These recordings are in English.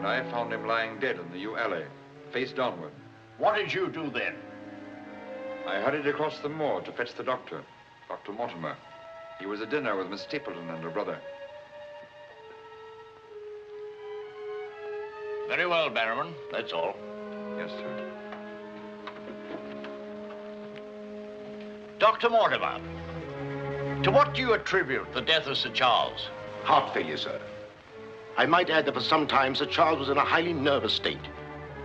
and I found him lying dead in the yew alley, face downward. What did you do then? I hurried across the moor to fetch the doctor, Dr. Mortimer. He was at dinner with Miss Stapleton and her brother. Very well, Barrowman. That's all. Yes, sir. Dr. Mortimer, to what do you attribute the death of Sir Charles? Heart failure, sir. I might add that for some time, Sir Charles was in a highly nervous state.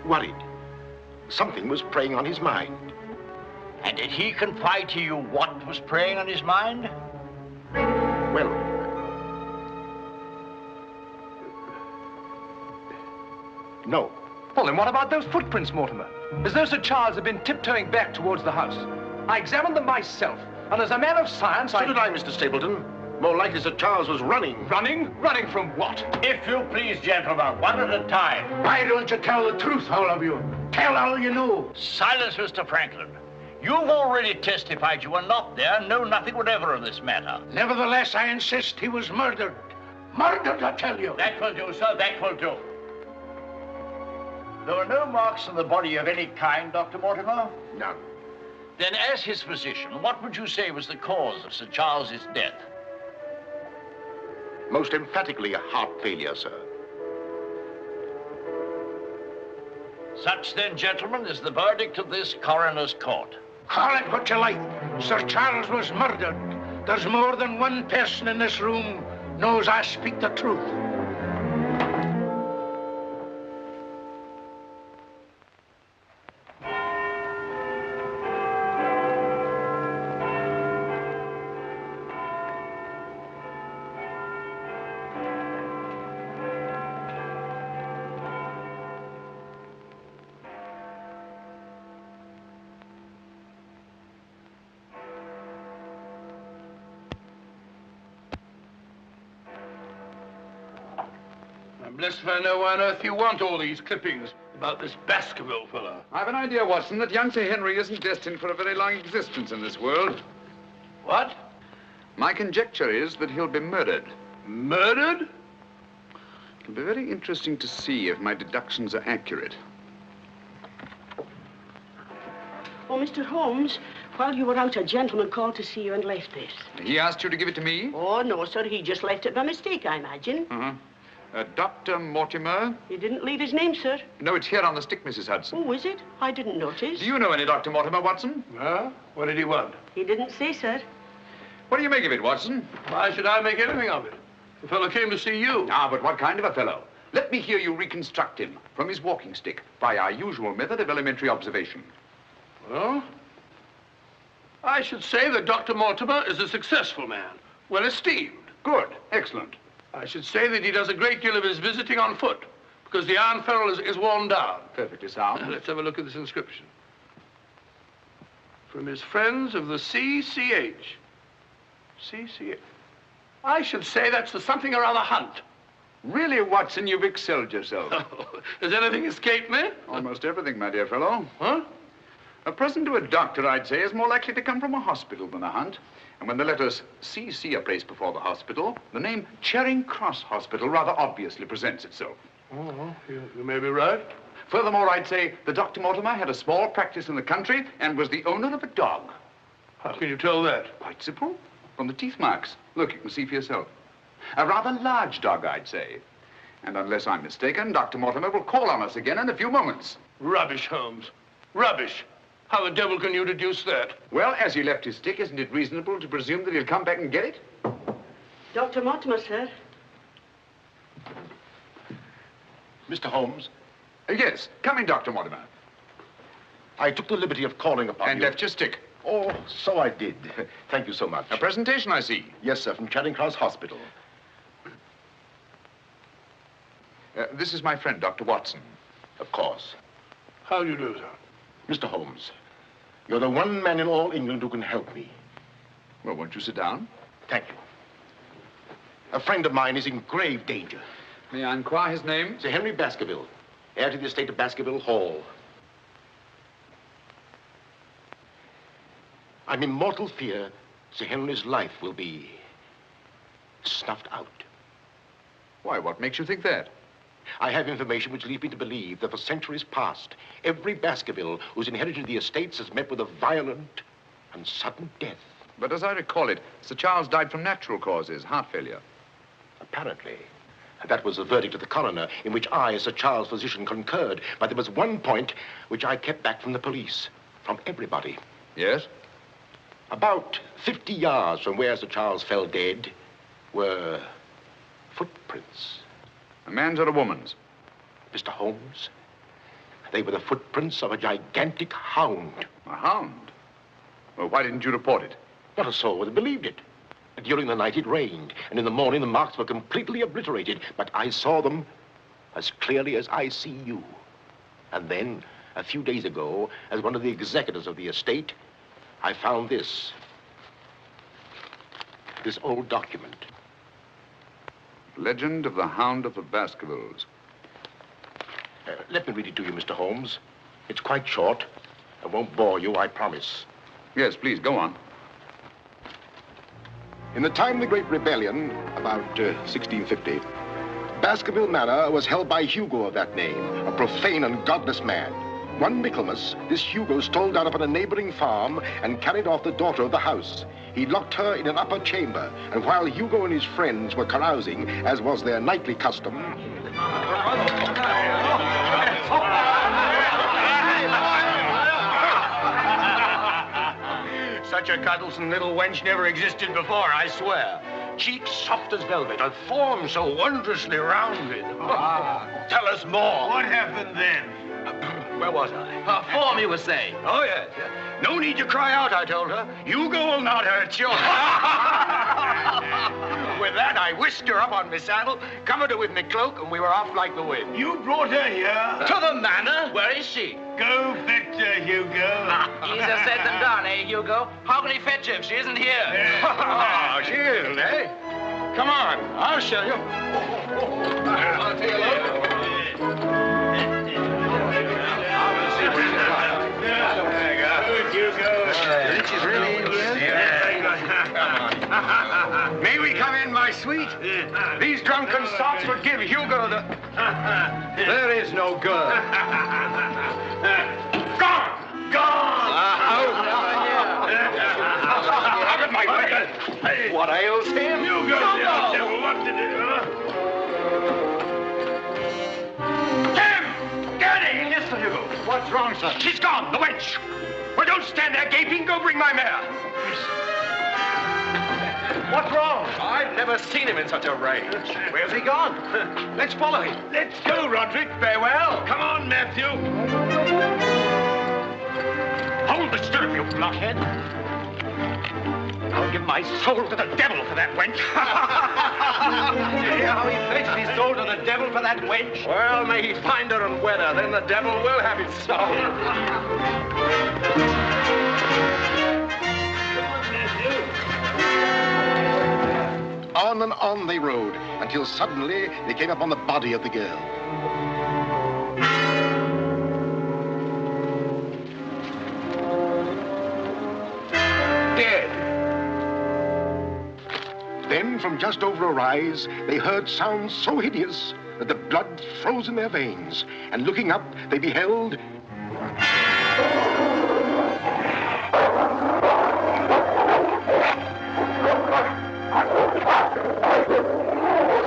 Worried. Something was preying on his mind. And did he confide to you what was preying on his mind? Well, no. Well, then what about those footprints, Mortimer? As though Sir Charles had been tiptoeing back towards the house. I examined them myself, and as a man of science, So did I, Mr. Stapleton. More likely Sir Charles was running. Running? Running from what? If you please, gentlemen, one at a time. Why don't you tell the truth, all of you? Tell all you know. Silence, Mr. Franklin. You've already testified you were not there and know nothing whatever of this matter. Nevertheless, I insist he was murdered. Murdered, I tell you. That will do, sir, that will do. There were no marks on the body of any kind, Dr. Mortimer? None. Then, as his physician, what would you say was the cause of Sir Charles's death? Most emphatically a heart failure, sir. Such, then, gentlemen, is the verdict of this coroner's court. Call it what you like. Sir Charles was murdered. There's more than one person in this room knows I speak the truth. Blessed if I know why on earth you want all these clippings about this Baskerville fellow. I've an idea, Watson, that young Sir Henry isn't destined for a very long existence in this world. What? My conjecture is that he'll be murdered. Murdered? It'll be very interesting to see if my deductions are accurate. Oh, Mr. Holmes, while you were out, a gentleman called to see you and left this. He asked you to give it to me? Oh, no, sir. He just left it by mistake, I imagine. Uh-huh. Dr. Mortimer? He didn't leave his name, sir. No, it's here on the stick, Mrs. Hudson. Oh, is it? I didn't notice. Do you know any Dr. Mortimer, Watson? Huh? What did he want? He didn't say, sir. What do you make of it, Watson? Why should I make anything of it? The fellow came to see you. Ah, but what kind of a fellow? Let me hear you reconstruct him from his walking stick by our usual method of elementary observation. Well, I should say that Dr. Mortimer is a successful man, well esteemed. Good. Excellent. I should say that he does a great deal of his visiting on foot, because the iron ferrule is worn down. Perfectly sound. Let's have a look at this inscription. From his friends of the CCH. CCH. I should say that's the something or other hunt. Really, Watson, you've excelled yourself. Has anything escaped me? Almost everything, my dear fellow. Huh? A present to a doctor, I'd say, is more likely to come from a hospital than a hunt. And when the letters CC are placed before the hospital, the name Charing Cross Hospital rather obviously presents itself. Oh, you may be right. Furthermore, I'd say that Dr. Mortimer had a small practice in the country and was the owner of a dog. How can you tell that? Quite simple. From the teeth marks. Look, you can see for yourself. A rather large dog, I'd say. And unless I'm mistaken, Dr. Mortimer will call on us again in a few moments. Rubbish, Holmes. Rubbish. How the devil can you deduce that? Well, as he left his stick, isn't it reasonable to presume that he'll come back and get it? Dr. Mortimer, sir. Mr. Holmes? Yes. Come in, Dr. Mortimer. I took the liberty of calling upon you. And left your stick. Oh, so I did. Thank you so much. A presentation, I see. Yes, sir, from Charing Cross Hospital. This is my friend, Dr. Watson. Of course. How do you do, sir? Mr. Holmes, you're the one man in all England who can help me. Well, won't you sit down? Thank you. A friend of mine is in grave danger. May I inquire his name? Sir Henry Baskerville, heir to the estate of Baskerville Hall. I'm in mortal fear Sir Henry's life will be snuffed out. Why, what makes you think that? I have information which leads me to believe that for centuries past, every Baskerville who's inherited the estates has met with a violent and sudden death. But as I recall it, Sir Charles died from natural causes, heart failure. Apparently. And that was the verdict of the coroner, in which I, as Sir Charles' physician, concurred. But there was one point which I kept back from the police, from everybody. Yes? About 50 yards from where Sir Charles fell dead were footprints. A man's or a woman's? Mr. Holmes, they were the footprints of a gigantic hound. A hound? Well, why didn't you report it? Not a soul would have believed it. During the night it rained, and in the morning the marks were completely obliterated, but I saw them as clearly as I see you. And then, a few days ago, as one of the executors of the estate, I found this old document. Legend of the Hound of the Baskervilles. Let me read it to you, Mr. Holmes. It's quite short. I won't bore you, I promise. Yes, please, go on. In the time of the Great Rebellion, about 1650, Baskerville Manor was held by Hugo of that name, a profane and godless man. One Michaelmas, this Hugo stole down upon a neighboring farm and carried off the daughter of the house. He locked her in an upper chamber, and while Hugo and his friends were carousing, as was their nightly custom, such a cuddlesome little wench never existed before, I swear. Cheeks soft as velvet, a form so wondrously rounded. Tell us more. What happened then? Where was I? Her form, you were saying. Oh, yes. No need to cry out, I told her. Hugo will not hurt you. With that, I whisked her up on my saddle, covered her with my cloak, and we were off like the wind. You brought her here? To the manor? Where is she? Go fetch her, Hugo. Easier said than done, eh, Hugo? How can he fetch her if she isn't here? Oh, she isn't, eh? Come on, I'll show you. I'll tell you. She's really in here? May we come in, my sweet? These drunken sots would give Hugo the... There is no girl. Gone! Gone! Out of my way! What ails him? Hugo, what to do? Tim! Gurney! Yes, Sir Hugo. What's wrong, sir? She's gone, the wench. Well, don't stand there gaping. Go bring my mare. What's wrong? I've never seen him in such a rage. Where's he gone? Let's follow him. Let's go, Roderick. Farewell. Come on, Matthew. Hold the stirrup, you blockhead. I'll give my soul to the devil for that wench. You hear how he pledged his soul to the devil for that wench? Well, may he find her and wed her, then the devil will have his soul. On and on they rode, until suddenly they came upon the body of the girl. Dead. Then, from just over a rise, they heard sounds so hideous that the blood froze in their veins. And looking up, they beheld...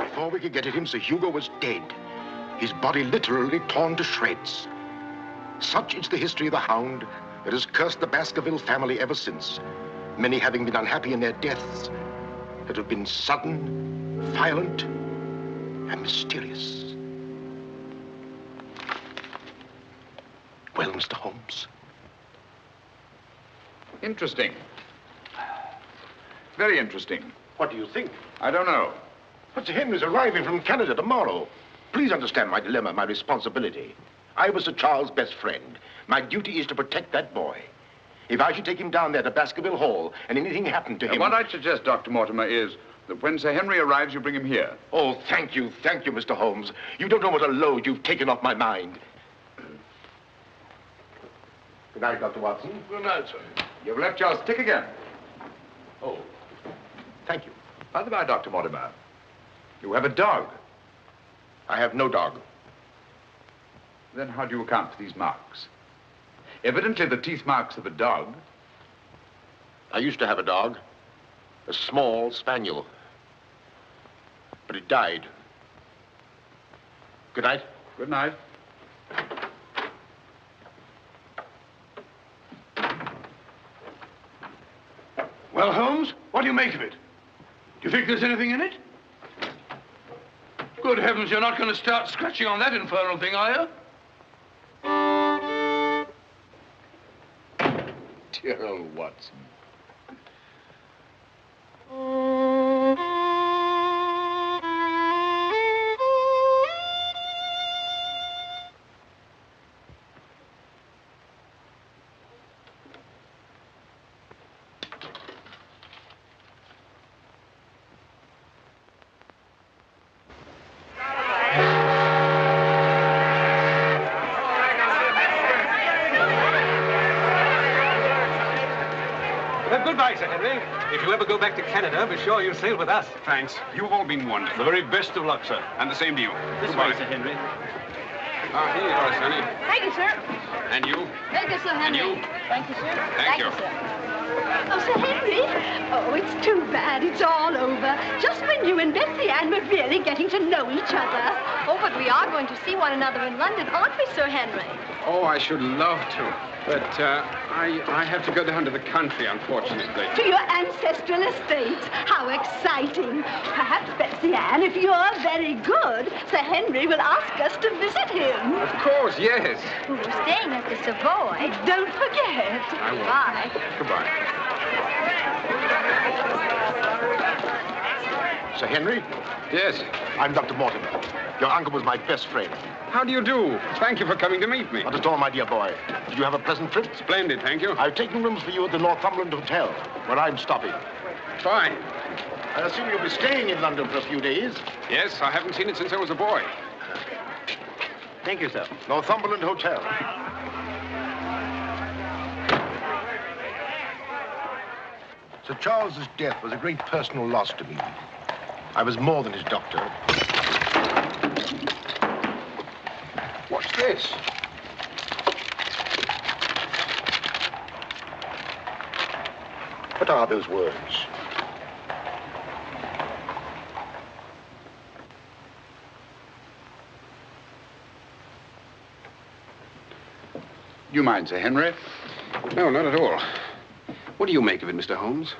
Before we could get at him, Sir Hugo was dead. His body literally torn to shreds. Such is the history of the Hound that has cursed the Baskerville family ever since, many having been unhappy in their deaths that have been sudden, violent, and mysterious. Well, Mr. Holmes? Interesting. Very interesting. What do you think? I don't know. But Sir Henry's arriving from Canada tomorrow. Please understand my dilemma, my responsibility. I was Sir Charles' best friend. My duty is to protect that boy. If I should take him down there to Baskerville Hall and anything happened to him... What I'd suggest, Dr. Mortimer, is that when Sir Henry arrives, you bring him here. Oh, thank you, Mr. Holmes. You don't know what a load you've taken off my mind. Good night, Dr. Watson. Good night, sir. You've left your stick again. Oh, thank you. By the by, Dr. Mortimer, you have a dog. I have no dog. Then how do you account for these marks? Evidently the teeth marks of a dog. I used to have a dog, a small spaniel, but it died. Good night. Good night. Well, Holmes, what do you make of it? Do you think there's anything in it? Good heavens, you're not going to start scratching on that infernal thing, are you? Dear old Watson. Goodbye, Sir Henry. If you ever go back to Canada, be sure you sail with us. Thanks. You've all been wonderful. The very best of luck, sir. And the same to you. This way, Sir Henry. Ah, here you are, Sonny. Thank you, sir. And you? Thank you, Sir Henry. And you? Thank you, sir. Thank you. Sir. Oh, Sir Henry. Oh, it's too bad it's all over. Just when you and Betsy Ann were really getting to know each other. Oh, but we are going to see one another in London, aren't we, Sir Henry? Oh, I should love to. But I have to go down to the country, unfortunately. To your ancestral estates. How exciting. Perhaps, Betsy Ann, if you're very good, Sir Henry will ask us to visit him. Of course, yes. We're staying at the Savoy. Don't forget. I will. Bye. Goodbye. Sir Henry? Yes? I'm Dr. Mortimer. Your uncle was my best friend. How do you do? Thank you for coming to meet me. Not at all, my dear boy. Did you have a pleasant trip? Splendid, thank you. I've taken rooms for you at the Northumberland Hotel, where I'm stopping. Fine. I assume you'll be staying in London for a few days? Yes, I haven't seen it since I was a boy. Thank you, sir. Northumberland Hotel. Sir Charles's death was a great personal loss to me. I was more than his doctor. What's this? What are those words? You mind, Sir Henry? No, not at all. What do you make of it, Mr. Holmes?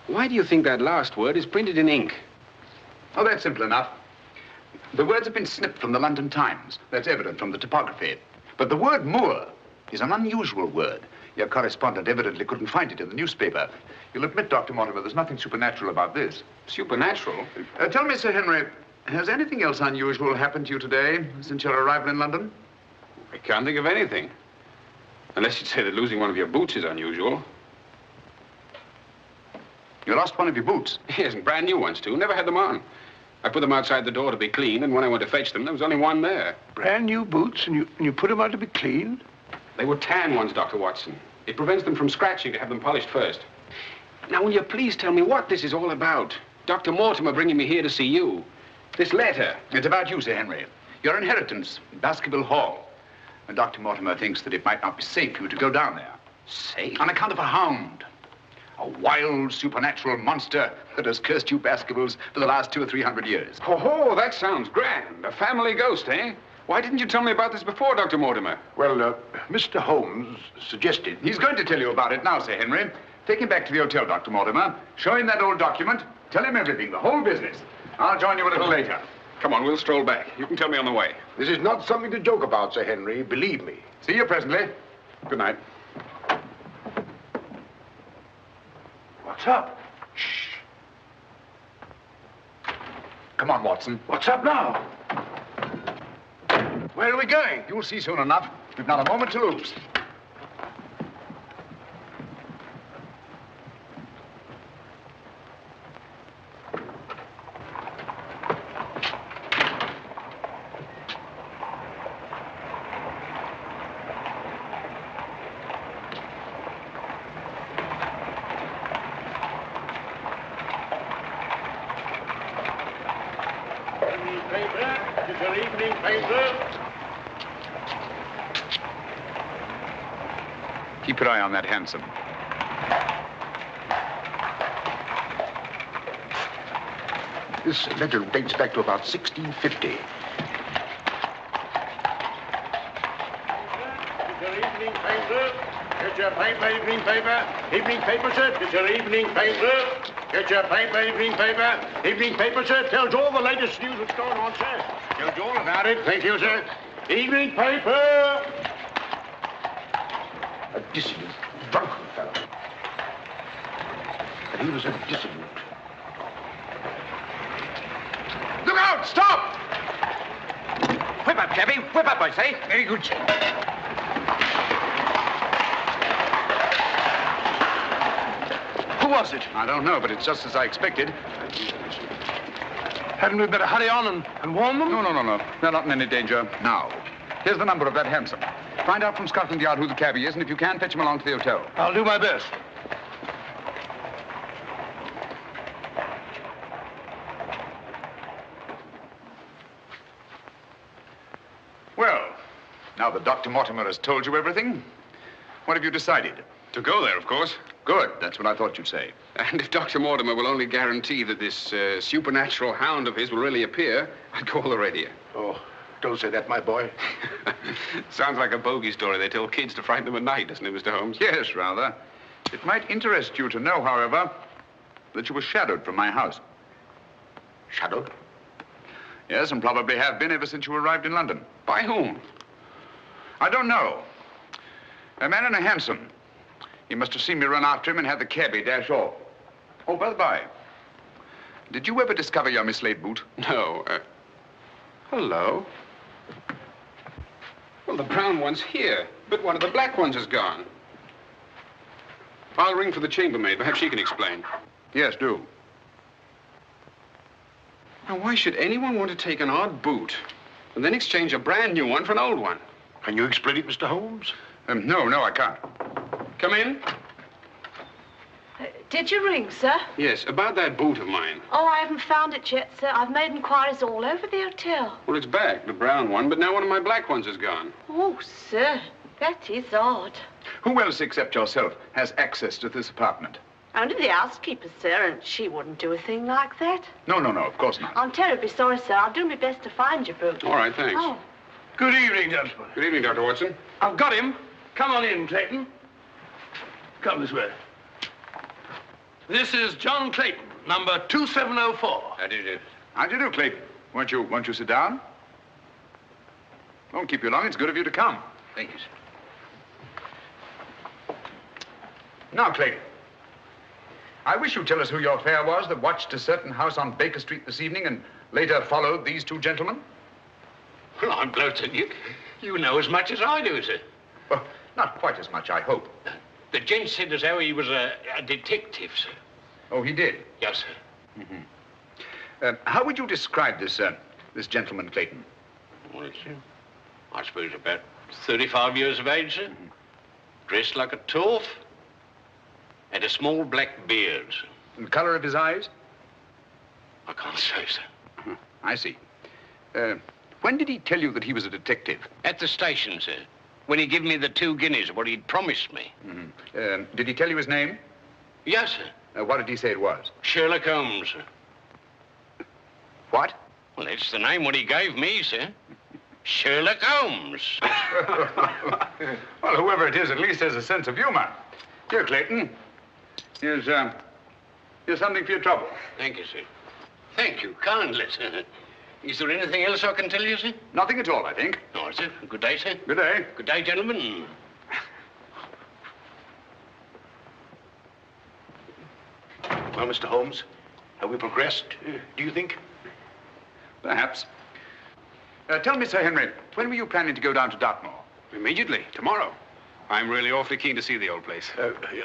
Why do you think that last word is printed in ink? Oh, that's simple enough. The words have been snipped from the London Times. That's evident from the typography. But the word moor is an unusual word. Your correspondent evidently couldn't find it in the newspaper. You'll admit, Dr. Mortimer, there's nothing supernatural about this. Supernatural? Tell me, Sir Henry, has anything else unusual happened to you today since your arrival in London? I can't think of anything. Unless you'd say that losing one of your boots is unusual. You lost one of your boots? Yes, and brand new ones, too. Never had them on. I put them outside the door to be cleaned, and when I went to fetch them, there was only one there. Brand new boots, and you put them out to be cleaned? They were tan ones, Dr. Watson. It prevents them from scratching to have them polished first. Now, will you please tell me what this is all about? Dr. Mortimer bringing me here to see you. This letter. It's about you, Sir Henry. Your inheritance in Baskerville Hall. And Dr. Mortimer thinks that it might not be safe for you to go down there. Safe? On account of a hound. A wild, supernatural monster that has cursed you Baskervilles for the last 200 or 300 years. Oh, that sounds grand. A family ghost, eh? Why didn't you tell me about this before, Dr. Mortimer? Well, Mr. Holmes suggested... He's going to tell you about it now, Sir Henry. Take him back to the hotel, Dr. Mortimer. Show him that old document. Tell him everything, the whole business. I'll join you a little later. Come on, we'll stroll back. You can tell me on the way. This is not something to joke about, Sir Henry. Believe me. See you presently. Good night. What's up? Shh. Come on, Watson. What's up now? Where are we going? You'll see soon enough. We've not a moment to lose. Evening paper. It's your evening paper. Keep your eye on that hansom. This letter dates back to about 1650. It's your evening paper. Get your paper, evening paper. Evening paper, sir. It's your evening paper. Get your paper, evening paper. Evening paper, sir. Tells all the latest news that's going on, sir. Tells you all about it. Thank you, sir. Evening paper. A dissident, drunken fellow. And he was a dissident. Look out! Stop! Whip up, cabby. Whip up, I say. Very good, sir. Who was it? I don't know, but it's just as I expected. Hadn't we better hurry on and warn them? No. They're not in any danger now. Here's the number of that hansom. Find out from Scotland Yard who the cabby is, and if you can, fetch him along to the hotel. I'll do my best. Well, now that Dr. Mortimer has told you everything, what have you decided? To go there, of course. Good. That's what I thought you'd say. And if Dr. Mortimer will only guarantee that this supernatural hound of his will really appear, I'd call the radio. Oh, don't say that, my boy. Sounds like a bogey story they tell kids to frighten them at night, doesn't it, Mr. Holmes? Yes, rather. It might interest you to know, however, that you were shadowed from my house. Shadowed? Yes, and probably have been ever since you arrived in London. By whom? I don't know. A man in a hansom. He must have seen me run after him and had the cabby dash off. Oh, by the by, did you ever discover your mislaid boot? No. Hello? Well, the brown one's here, but one of the black ones is gone. I'll ring for the chambermaid. Perhaps she can explain. Yes, do. Now, why should anyone want to take an odd boot and then exchange a brand new one for an old one? Can you explain it, Mr. Holmes? No, I can't. Come in. Did you ring, sir? Yes, about that boot of mine. Oh, I haven't found it yet, sir. I've made inquiries all over the hotel. Well, it's back, the brown one, but now one of my black ones is gone. Oh, sir, that is odd. Who else except yourself has access to this apartment? Only the housekeeper, sir, and she wouldn't do a thing like that. No, of course not. I'm terribly sorry, sir. I'll do my best to find your boot. All right, thanks. Oh. Good evening, gentlemen. Good evening, Dr. Watson. I've got him. Come on in, Clayton. Come this way. This is John Clayton, number 2704. How do you do? How do you do, Clayton? Won't you sit down? Won't keep you long. It's good of you to come. Thank you, sir. Now, Clayton, I wish you'd tell us who your fare was that watched a certain house on Baker Street this evening and later followed these two gentlemen. Well, I'm glad to you know as much as I do, sir. Well, not quite as much, I hope. The gent said as how he was a detective, sir. Oh, he did? Yes, sir. Mm-hmm. How would you describe this gentleman, Clayton? Well, sir, I suppose about 35 years of age, sir. Dressed like a toff. Had a small black beard, sir. And the color of his eyes? I can't say, sir. I see. When did he tell you that he was a detective? At the station, sir. When he gave me the 2 guineas, what he'd promised me. Mm-hmm. Did he tell you his name? Yes, sir. What did he say it was? Sherlock Holmes, sir. What? Well, that's the name what he gave me, sir. Sherlock Holmes. Well, whoever it is at least has a sense of humor. Here, Clayton. Here's something for your trouble. Thank you, sir. Thank you kindly, sir. Is there anything else I can tell you, sir? Nothing at all, I think. All right, sir. Good day, sir. Good day. Good day, gentlemen. Well, Mr. Holmes, have we progressed, do you think? Perhaps. Tell me, Sir Henry, when were you planning to go down to Dartmoor? Immediately, tomorrow. I'm really awfully keen to see the old place.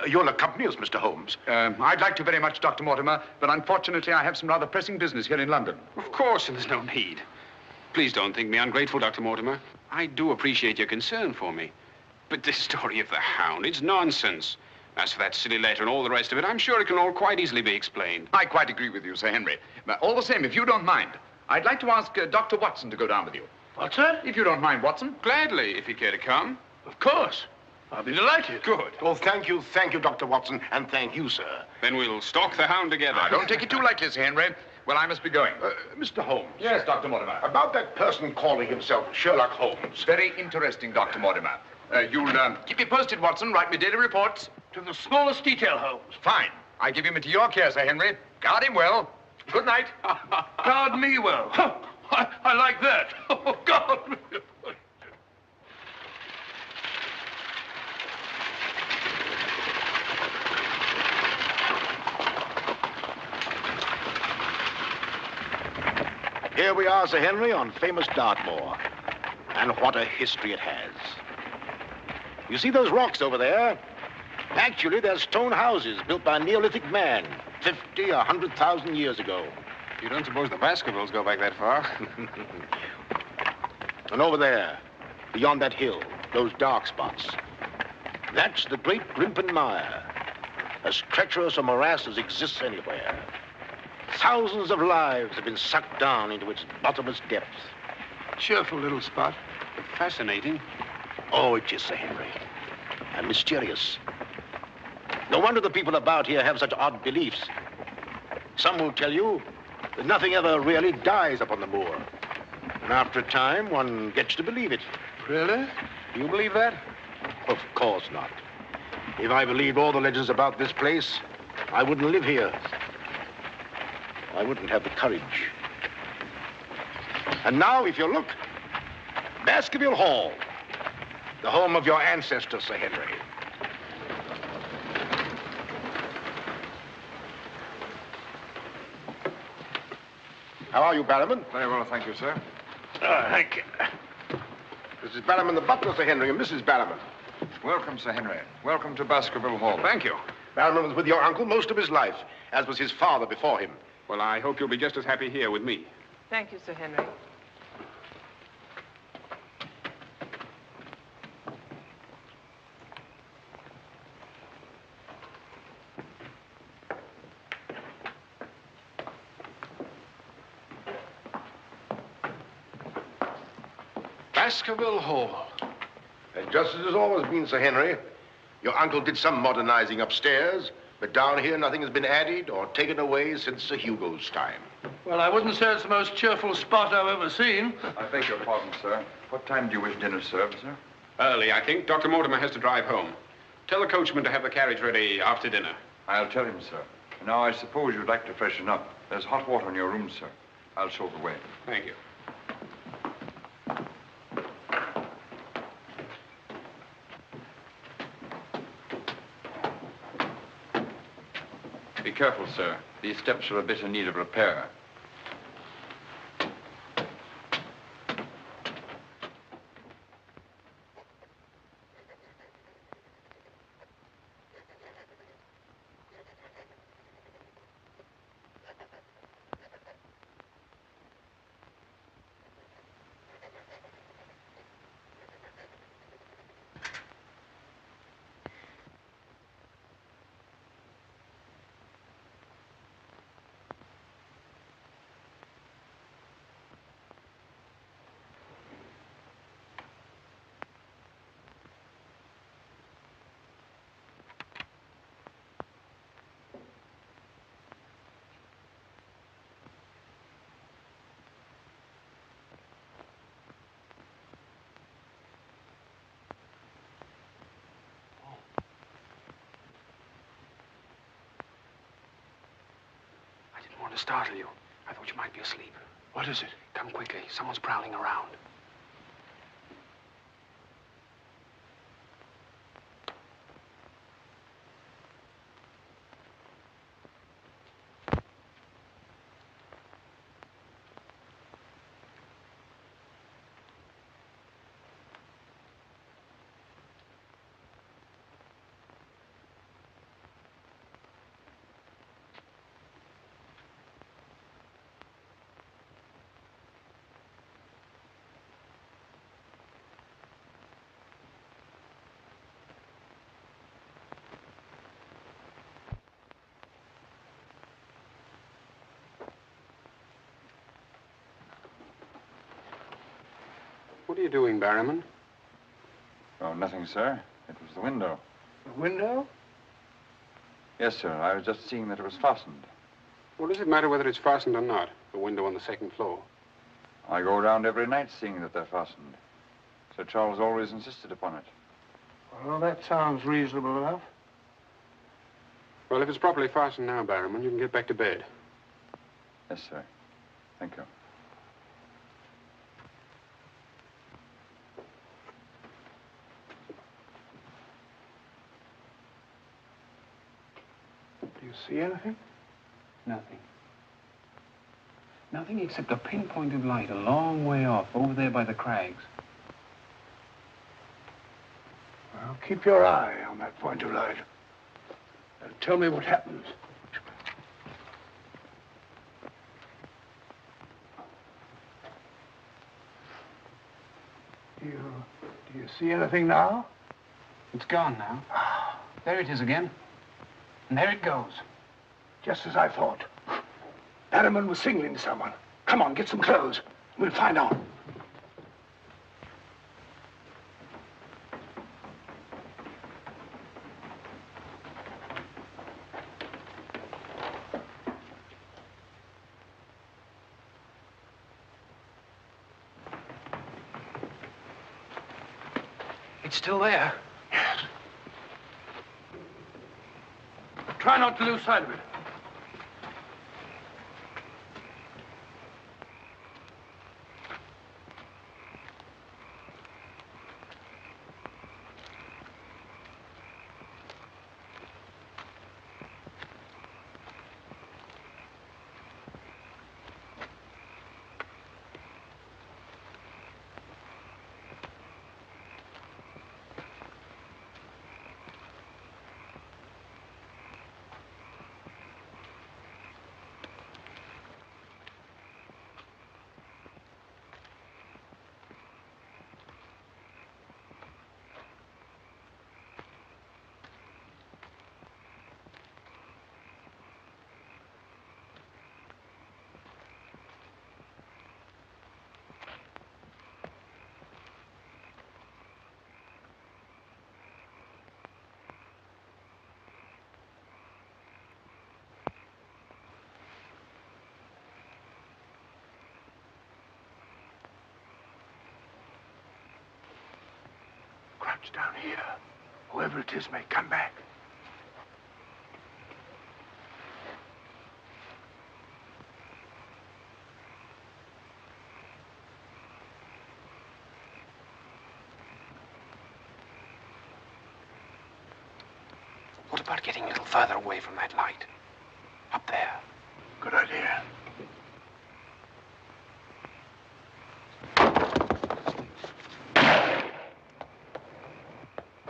You'll accompany us, Mr. Holmes. I'd like to very much, Dr. Mortimer, but unfortunately I have some rather pressing business here in London. Of course, and there's no need. Please don't think me ungrateful, Dr. Mortimer. I do appreciate your concern for me. But this story of the Hound, it's nonsense. As for that silly letter and all the rest of it, I'm sure it can all quite easily be explained. I quite agree with you, Sir Henry. But all the same, if you don't mind, I'd like to ask Dr. Watson to go down with you. What's that? If you don't mind, Watson. Gladly, if you care to come. Of course. I'll be delighted. Good. Oh, thank you, Dr. Watson, and thank you, sir. Then we'll stalk the Hound together. Now, don't take it too lightly, Sir Henry. Well, I must be going. Mr. Holmes. Yes, Dr. Mortimer. About that person calling himself Sherlock Holmes. Very interesting, Dr. Mortimer. You'll keep me posted, Watson. Write me daily reports. To the smallest detail, Holmes. Fine. I give him into your care, Sir Henry. Guard him well. Good night. Guard me well. I like that. Oh, guard me. Here we are, Sir Henry, on famous Dartmoor. And what a history it has. You see those rocks over there? Actually, they're stone houses built by a Neolithic man 50 or 100,000 years ago. You don't suppose the Baskervilles go back that far? And over there, beyond that hill, those dark spots, that's the great Grimpen Mire, as treacherous a morass as exists anywhere. Thousands of lives have been sucked down into its bottomless depths. Cheerful little spot. Fascinating. Oh, it is, Sir Henry. And mysterious. No wonder the people about here have such odd beliefs. Some will tell you that nothing ever really dies upon the moor. And after a time, one gets to believe it. Really? Do you believe that? Of course not. If I believed all the legends about this place, I wouldn't live here. I wouldn't have the courage. And now, if you look, Baskerville Hall, the home of your ancestors, Sir Henry. How are you, Barrowman? Very well, thank you, sir. Thank you. This is Barrowman the butler, Sir Henry, and Mrs. Barrowman. Welcome, Sir Henry. Welcome to Baskerville Hall. Thank you. Barrowman was with your uncle most of his life, as was his father before him. Well, I hope you'll be just as happy here with me. Thank you, Sir Henry. Baskerville Hall. And just as it's always been, Sir Henry, your uncle did some modernizing upstairs, but down here nothing has been added or taken away since Sir Hugo's time. Well, I wouldn't say it's the most cheerful spot I've ever seen. I beg your pardon, sir. What time do you wish dinner served, sir? Early, I think. Dr. Mortimer has to drive home. Tell the coachman to have the carriage ready after dinner. I'll tell him, sir. Now, I suppose you'd like to freshen up. There's hot water in your room, sir. I'll show the way. Thank you. Be careful, sir. These steps are a bit in need of repair. I didn't want to startle you. I thought you might be asleep. What is it? Come quickly. Someone's prowling around. What are you doing, Barrowman? Oh, nothing, sir. It was the window. The window? Yes, sir. I was just seeing that it was fastened. Well, does it matter whether it's fastened or not? The window on the second floor. I go around every night seeing that they're fastened. Sir Charles always insisted upon it. Well, that sounds reasonable enough. Well, if it's properly fastened now, Barrowman, you can get back to bed. Yes, sir. Thank you. Do you see anything? Nothing. Nothing except a pinpoint of light a long way off, over there by the crags. Well, keep your eye on that point of light. And tell me what happens. Do you see anything now? It's gone now. There it is again. And there it goes. Just as I thought. Barrowman was signaling to someone. Come on, get some clothes. We'll find out. It's still there. Yes. Try not to lose sight of it. Crouch down here. Whoever it is may come back. What about getting a little further away from that light? Up there. Good idea.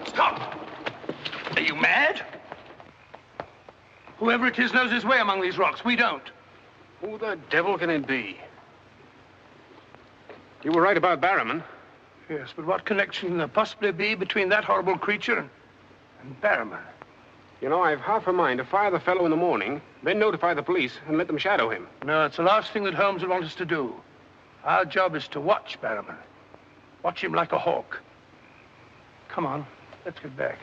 Stop! Are you mad? Whoever it is knows his way among these rocks. We don't. Who the devil can it be? You were right about Barrowman. Yes, but what connection can there possibly be between that horrible creature and Barrowman? You know, I've half a mind to fire the fellow in the morning, then notify the police and let them shadow him. No, it's the last thing that Holmes would want us to do. Our job is to watch Barrowman. Watch him like a hawk. Come on, let's get back.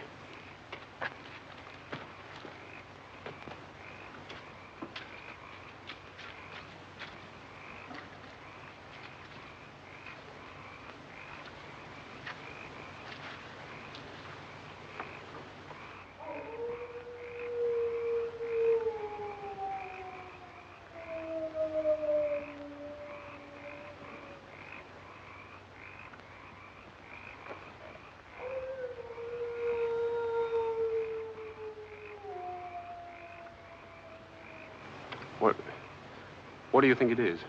What do you think it is?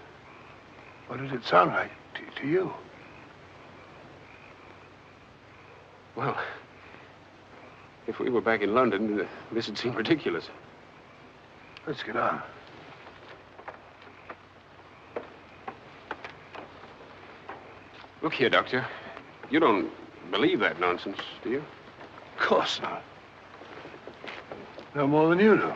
What does it sound like to you? Well, if we were back in London, this would seem ridiculous. Let's get on. Look here, Doctor. You don't believe that nonsense, do you? Of course not. No more than you do.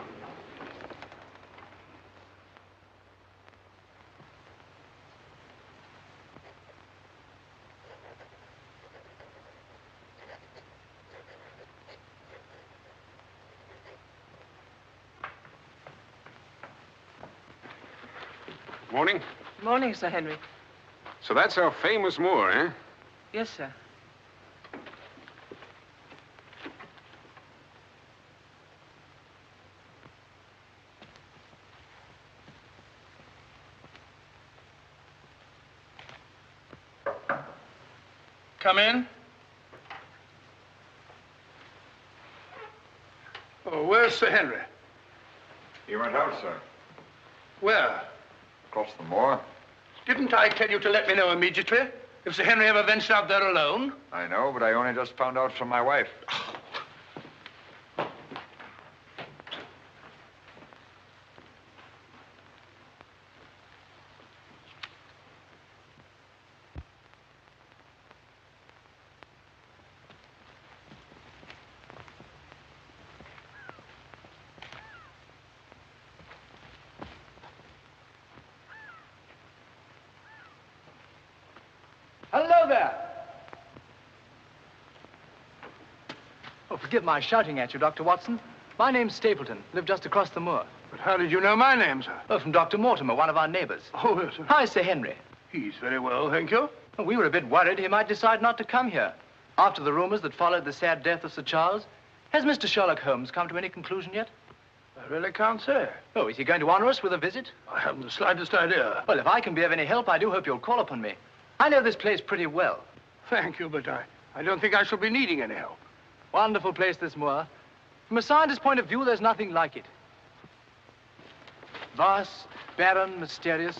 Morning. Morning, Sir Henry. So that's our famous Moor, eh? Yes, sir. Come in. Oh, where's Sir Henry? He went out, sir. Where? Across the moor. Didn't I tell you to let me know immediately if Sir Henry ever ventured out there alone? I know, but I only just found out from my wife. Hello there. Oh, forgive my shouting at you, Dr. Watson. My name's Stapleton. Live just across the moor. But how did you know my name, sir? Oh, from Dr. Mortimer, one of our neighbors. Oh, yes, sir. Hi, Sir Henry. He's very well, thank you. Oh, we were a bit worried he might decide not to come here. After the rumors that followed the sad death of Sir Charles, has Mr. Sherlock Holmes come to any conclusion yet? I really can't say. Oh, is he going to honor us with a visit? I haven't the slightest idea. Well, if I can be of any help, I do hope you'll call upon me. I know this place pretty well. Thank you, but I don't think I shall be needing any help. Wonderful place, this moor. From a scientist's point of view, there's nothing like it. Vast, barren, mysterious.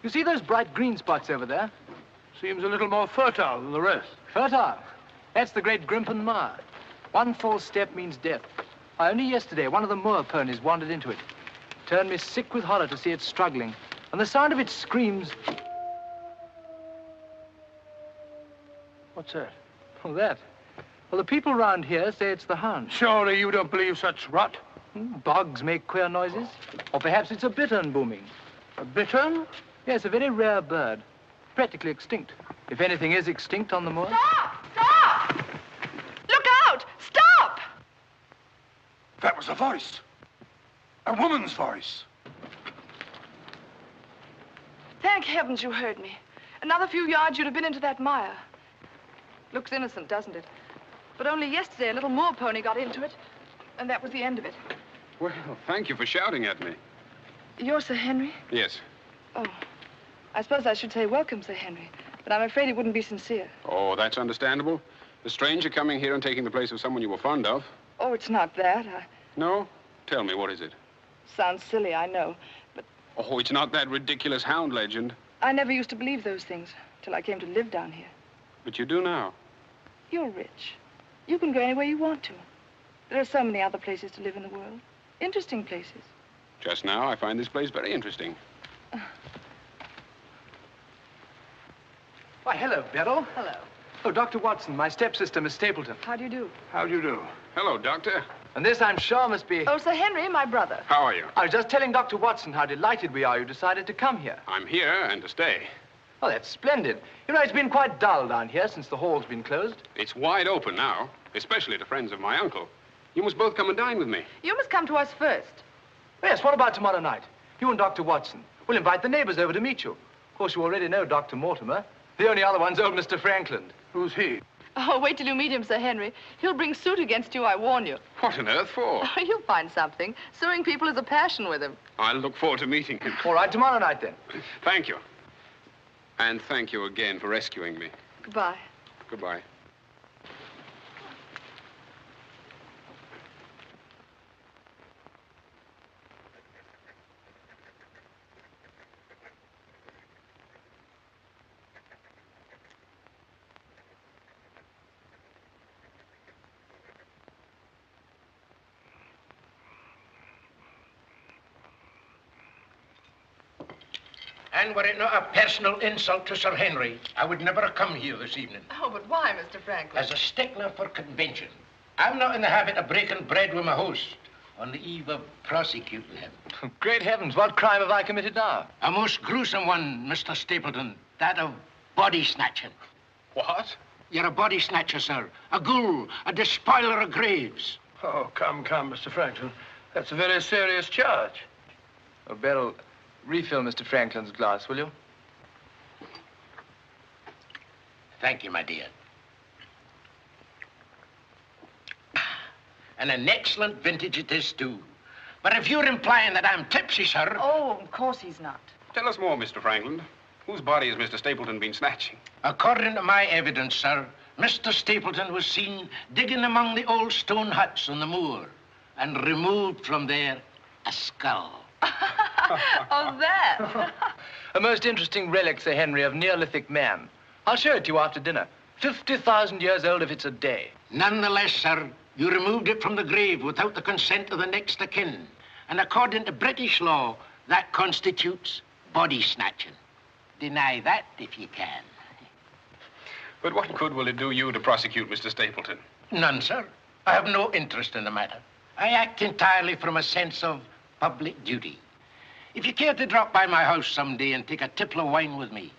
You see those bright green spots over there? Seems a little more fertile than the rest. Fertile? That's the great Grimpen Moor. One false step means death. Only yesterday, one of the moor ponies wandered into it. Turned me sick with horror to see it struggling. And the sound of its screams... What's that? Oh, that? Well, the people round here say it's the Hound. Surely you don't believe such rot? Bogs make queer noises. Or perhaps it's a bittern booming. A bittern? Yes, a very rare bird. Practically extinct. If anything is extinct on the moor. Stop! Stop! Look out! Stop! That was a voice. A woman's voice. Thank heavens you heard me. Another few yards, you'd have been into that mire. Looks innocent, doesn't it? But only yesterday, a little moor pony got into it, and that was the end of it. Well, thank you for shouting at me. You're Sir Henry? Yes. Oh, I suppose I should say welcome, Sir Henry, but I'm afraid it wouldn't be sincere. Oh, that's understandable. A stranger coming here and taking the place of someone you were fond of. Oh, it's not that. No? Tell me, what is it? Sounds silly, I know, but Oh, it's not that ridiculous Hound legend. I never used to believe those things till I came to live down here. But you do now. You're rich. You can go anywhere you want to. There are so many other places to live in the world. Interesting places. Just now, I find this place very interesting. Why, hello, Beryl. Hello. Oh, Dr. Watson, my stepsister, Miss Stapleton. How do you do? How do you do? Hello, Doctor. And this, I'm sure, must be... Oh, Sir Henry, my brother. How are you? I was just telling Dr. Watson how delighted we are you decided to come here. I'm here and to stay. Oh, that's splendid. You know, it's been quite dull down here since the hall's been closed. It's wide open now, especially to friends of my uncle. You must both come and dine with me. You must come to us first. Yes, what about tomorrow night? You and Dr. Watson. We'll invite the neighbors over to meet you. Of course, you already know Dr. Mortimer. The only other one's old Mr. Franklin. Who's he? Oh, wait till you meet him, Sir Henry. He'll bring suit against you, I warn you. What on earth for? Oh, you'll find something. Suing people is a passion with him. I'll look forward to meeting him. All right, tomorrow night, then. Thank you. And thank you again for rescuing me. Goodbye. Goodbye. And were it not a personal insult to Sir Henry, I would never have come here this evening. Oh, but why, Mr. Franklin? As a stickler for convention. I'm not in the habit of breaking bread with my host on the eve of prosecuting him. Great heavens, what crime have I committed now? A most gruesome one, Mr. Stapleton. That of body snatching. What? You're a body snatcher, sir. A ghoul, a despoiler of graves. Oh, come, Mr. Franklin. That's a very serious charge. Oh, Beryl, Refill Mr. Franklin's glass, will you? Thank you, my dear. And an excellent vintage it is, too. But if you're implying that I'm tipsy, sir... Oh, of course he's not. Tell us more, Mr. Franklin. Whose body has Mr. Stapleton been snatching? According to my evidence, sir, Mr. Stapleton was seen digging among the old stone huts on the moor and removed from there a skull. Oh, that. A most interesting relic, Sir Henry, of Neolithic man. I'll show it to you after dinner. 50,000 years old if it's a day. Nonetheless, sir, you removed it from the grave without the consent of the next of kin. And according to British law, that constitutes body snatching. Deny that if you can. But what good will it do you to prosecute Mr. Stapleton? None, sir. I have no interest in the matter. I act entirely from a sense of public duty. If you care to drop by my house someday and take a tipple of wine with me,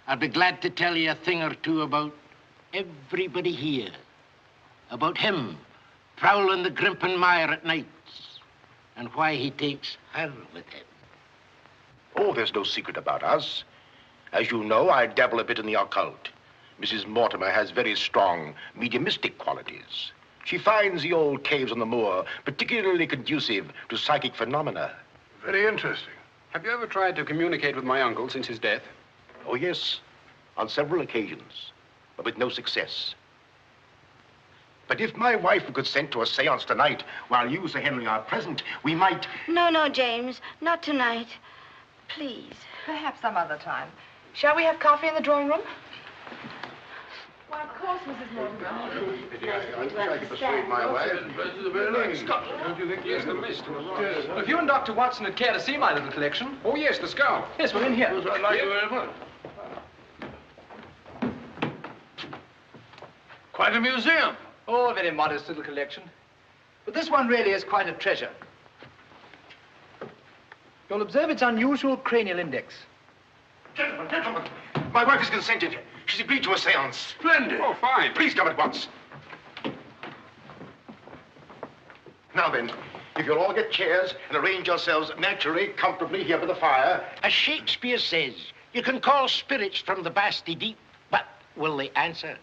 I'll be glad to tell you a thing or two about everybody here. About him prowling the Grimpen Mire at nights and why he takes her with him. Oh, there's no secret about us. As you know, I dabble a bit in the occult. Mrs. Mortimer has very strong mediumistic qualities. She finds the old caves on the moor particularly conducive to psychic phenomena. Very interesting. Have you ever tried to communicate with my uncle since his death? Oh, yes, on several occasions, but with no success. But if my wife would consent to a seance tonight, while you, Sir Henry, are present, we might... No, James, not tonight. Please. Perhaps some other time. Shall we have coffee in the drawing room? Why, of course, Mrs. Mortimer. I could persuade my wife. Don't you think? Yes, the list. If you and Dr. Watson would care to see my little collection... Oh, yes, the skull. Yes, we're in here. I'd like you very much. Quite a museum. Oh, a very modest little collection. But this one really is quite a treasure. You'll observe its unusual cranial index. Gentlemen, my wife has consented. She's agreed to a seance. Splendid. Oh, fine. Please come at once. Now then, if you'll all get chairs and arrange yourselves naturally, comfortably here by the fire. As Shakespeare says, you can call spirits from the vasty deep, but will they answer?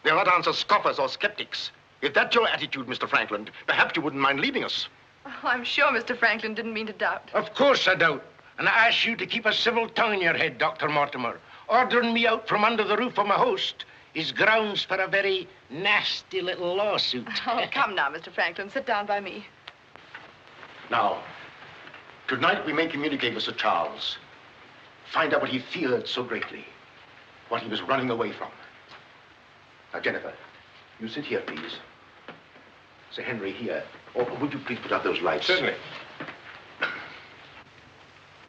They'll not answer scoffers or skeptics. If that's your attitude, Mr. Franklin, perhaps you wouldn't mind leaving us. Oh, I'm sure Mr. Franklin didn't mean to doubt. Of course I doubt. And I ask you to keep a civil tongue in your head, Dr. Mortimer. Ordering me out from under the roof of my host is grounds for a very nasty little lawsuit. Oh, come now, Mr. Franklin. Sit down by me. Now, tonight we may communicate with Sir Charles. Find out what he feared so greatly. What he was running away from. Now, Jennifer, you sit here, please. Sir Henry, here. Or would you please put out those lights? Certainly.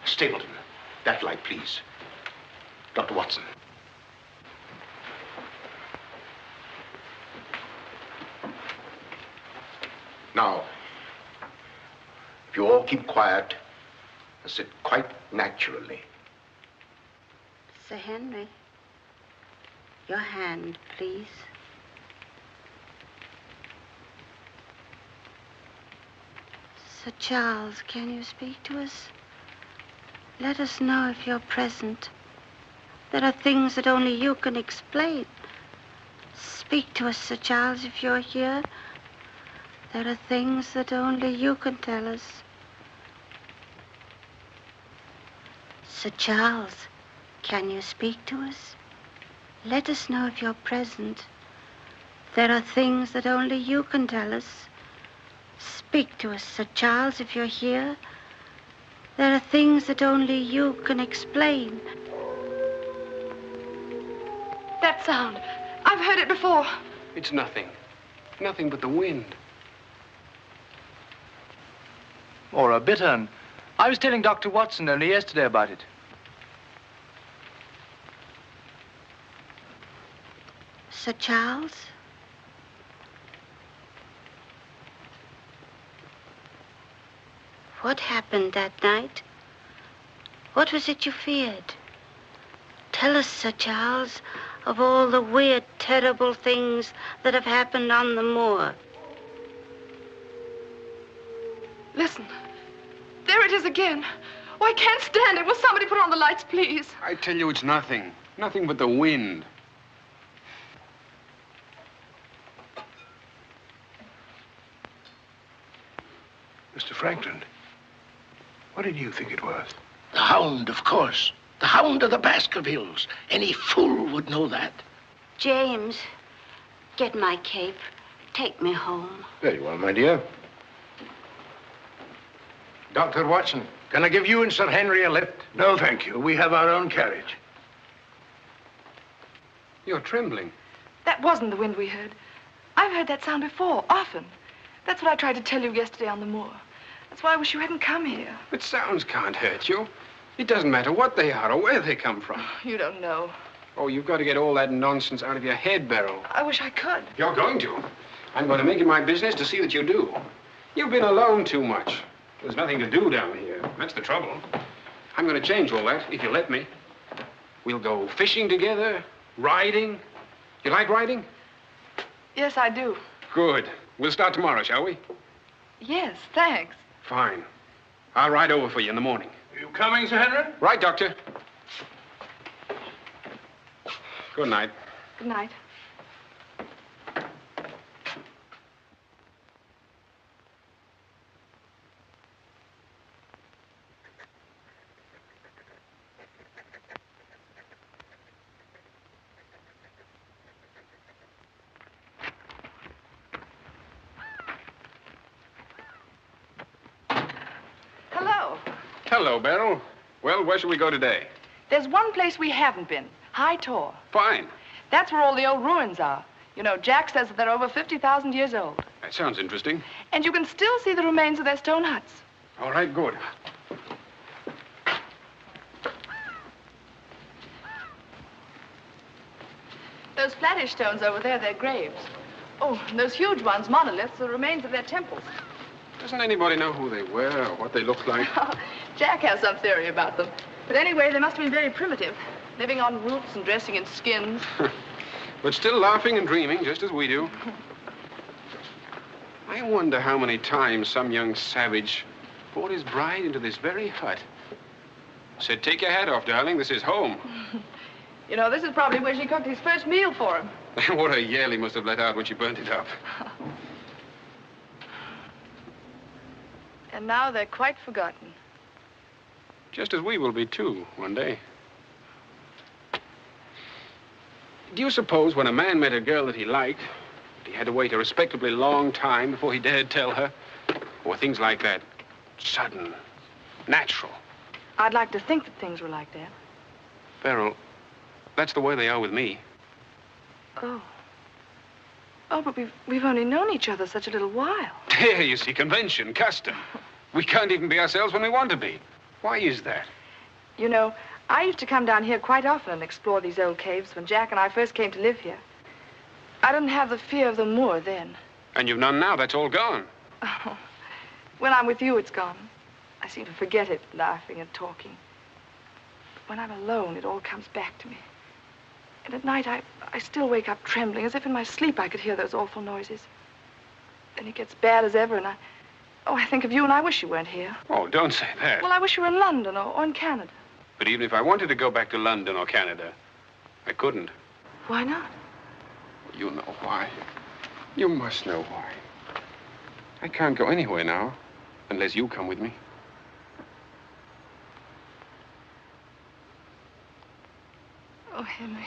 Stapleton, that light, please. Dr. Watson. Now, if you all keep quiet and sit quite naturally. Sir Henry, your hand, please. Sir Charles, can you speak to us? Let us know if you're present. There are things that only you can explain. Speak to us, Sir Charles, if you're here. There are things that only you can tell us. Sir Charles, can you speak to us? Let us know if you're present. There are things that only you can tell us. Speak to us, Sir Charles, if you're here. There are things that only you can explain. That sound. I've heard it before. It's nothing. Nothing but the wind. Or a bittern. I was telling Dr. Watson only yesterday about it. Sir Charles? What happened that night? What was it you feared? Tell us, Sir Charles, of all the weird, terrible things that have happened on the moor. Listen. There it is again. Oh, I can't stand it. Will somebody put on the lights, please? I tell you, it's nothing. Nothing but the wind. Mr. Franklin, what did you think it was? The Hound, of course. The Hound of the Baskervilles. Any fool would know that. James, get my cape. Take me home. Very well, my dear. Dr. Watson, can I give you and Sir Henry a lift? No, thank you. We have our own carriage. You're trembling. That wasn't the wind we heard. I've heard that sound before, often. That's what I tried to tell you yesterday on the moor. That's why I wish you hadn't come here. But sounds can't hurt you. It doesn't matter what they are or where they come from. You don't know. Oh, you've got to get all that nonsense out of your head, Beryl. I wish I could. You're going to. I'm going to make it my business to see that you do. You've been alone too much. There's nothing to do down here. That's the trouble. I'm going to change all that, if you let me. We'll go fishing together, riding. You like riding? Yes, I do. Good. We'll start tomorrow, shall we? Yes, thanks. Fine. I'll ride over for you in the morning. Are you coming, Sir Henry? Right, Doctor. Good night. Good night. Hello. Hello, Beryl. Well, where shall we go today? There's one place we haven't been. High Tor. Fine. That's where all the old ruins are. You know, Jack says that they're over 50,000 years old. That sounds interesting. And you can still see the remains of their stone huts. All right, good. Those flattish stones over there, they're graves. Oh, and those huge ones, monoliths, are the remains of their temples. Doesn't anybody know who they were or what they looked like? Jack has some theory about them. But anyway, they must have been very primitive, living on roots and dressing in skins. But still laughing and dreaming, just as we do. I wonder how many times some young savage brought his bride into this very hut. Said, take your hat off, darling, this is home. You know, this is probably where she cooked his first meal for him. What a yell he must have let out when she burnt it up. And now they're quite forgotten. Just as we will be, too, one day. Do you suppose when a man met a girl that he liked, he had to wait a respectably long time before he dared tell her? Or things like that, sudden, natural? I'd like to think that things were like that. Beryl, that's the way they are with me. Oh. Oh, but we've only known each other such a little while. There, you see, convention, custom. We can't even be ourselves when we want to be. Why is that? You know, I used to come down here quite often and explore these old caves when Jack and I first came to live here. I didn't have the fear of the moor then. And you've none now. That's all gone. Oh. When I'm with you, it's gone. I seem to forget it, laughing and talking. But when I'm alone, it all comes back to me. And at night, I still wake up trembling, as if in my sleep I could hear those awful noises. Then it gets bad as ever, and I think of you, and I wish you weren't here. Oh, don't say that. Well, I wish you were in London or in Canada. But even if I wanted to go back to London or Canada, I couldn't. Why not? You know why. You must know why. I can't go anywhere now, unless you come with me. Oh, Henry.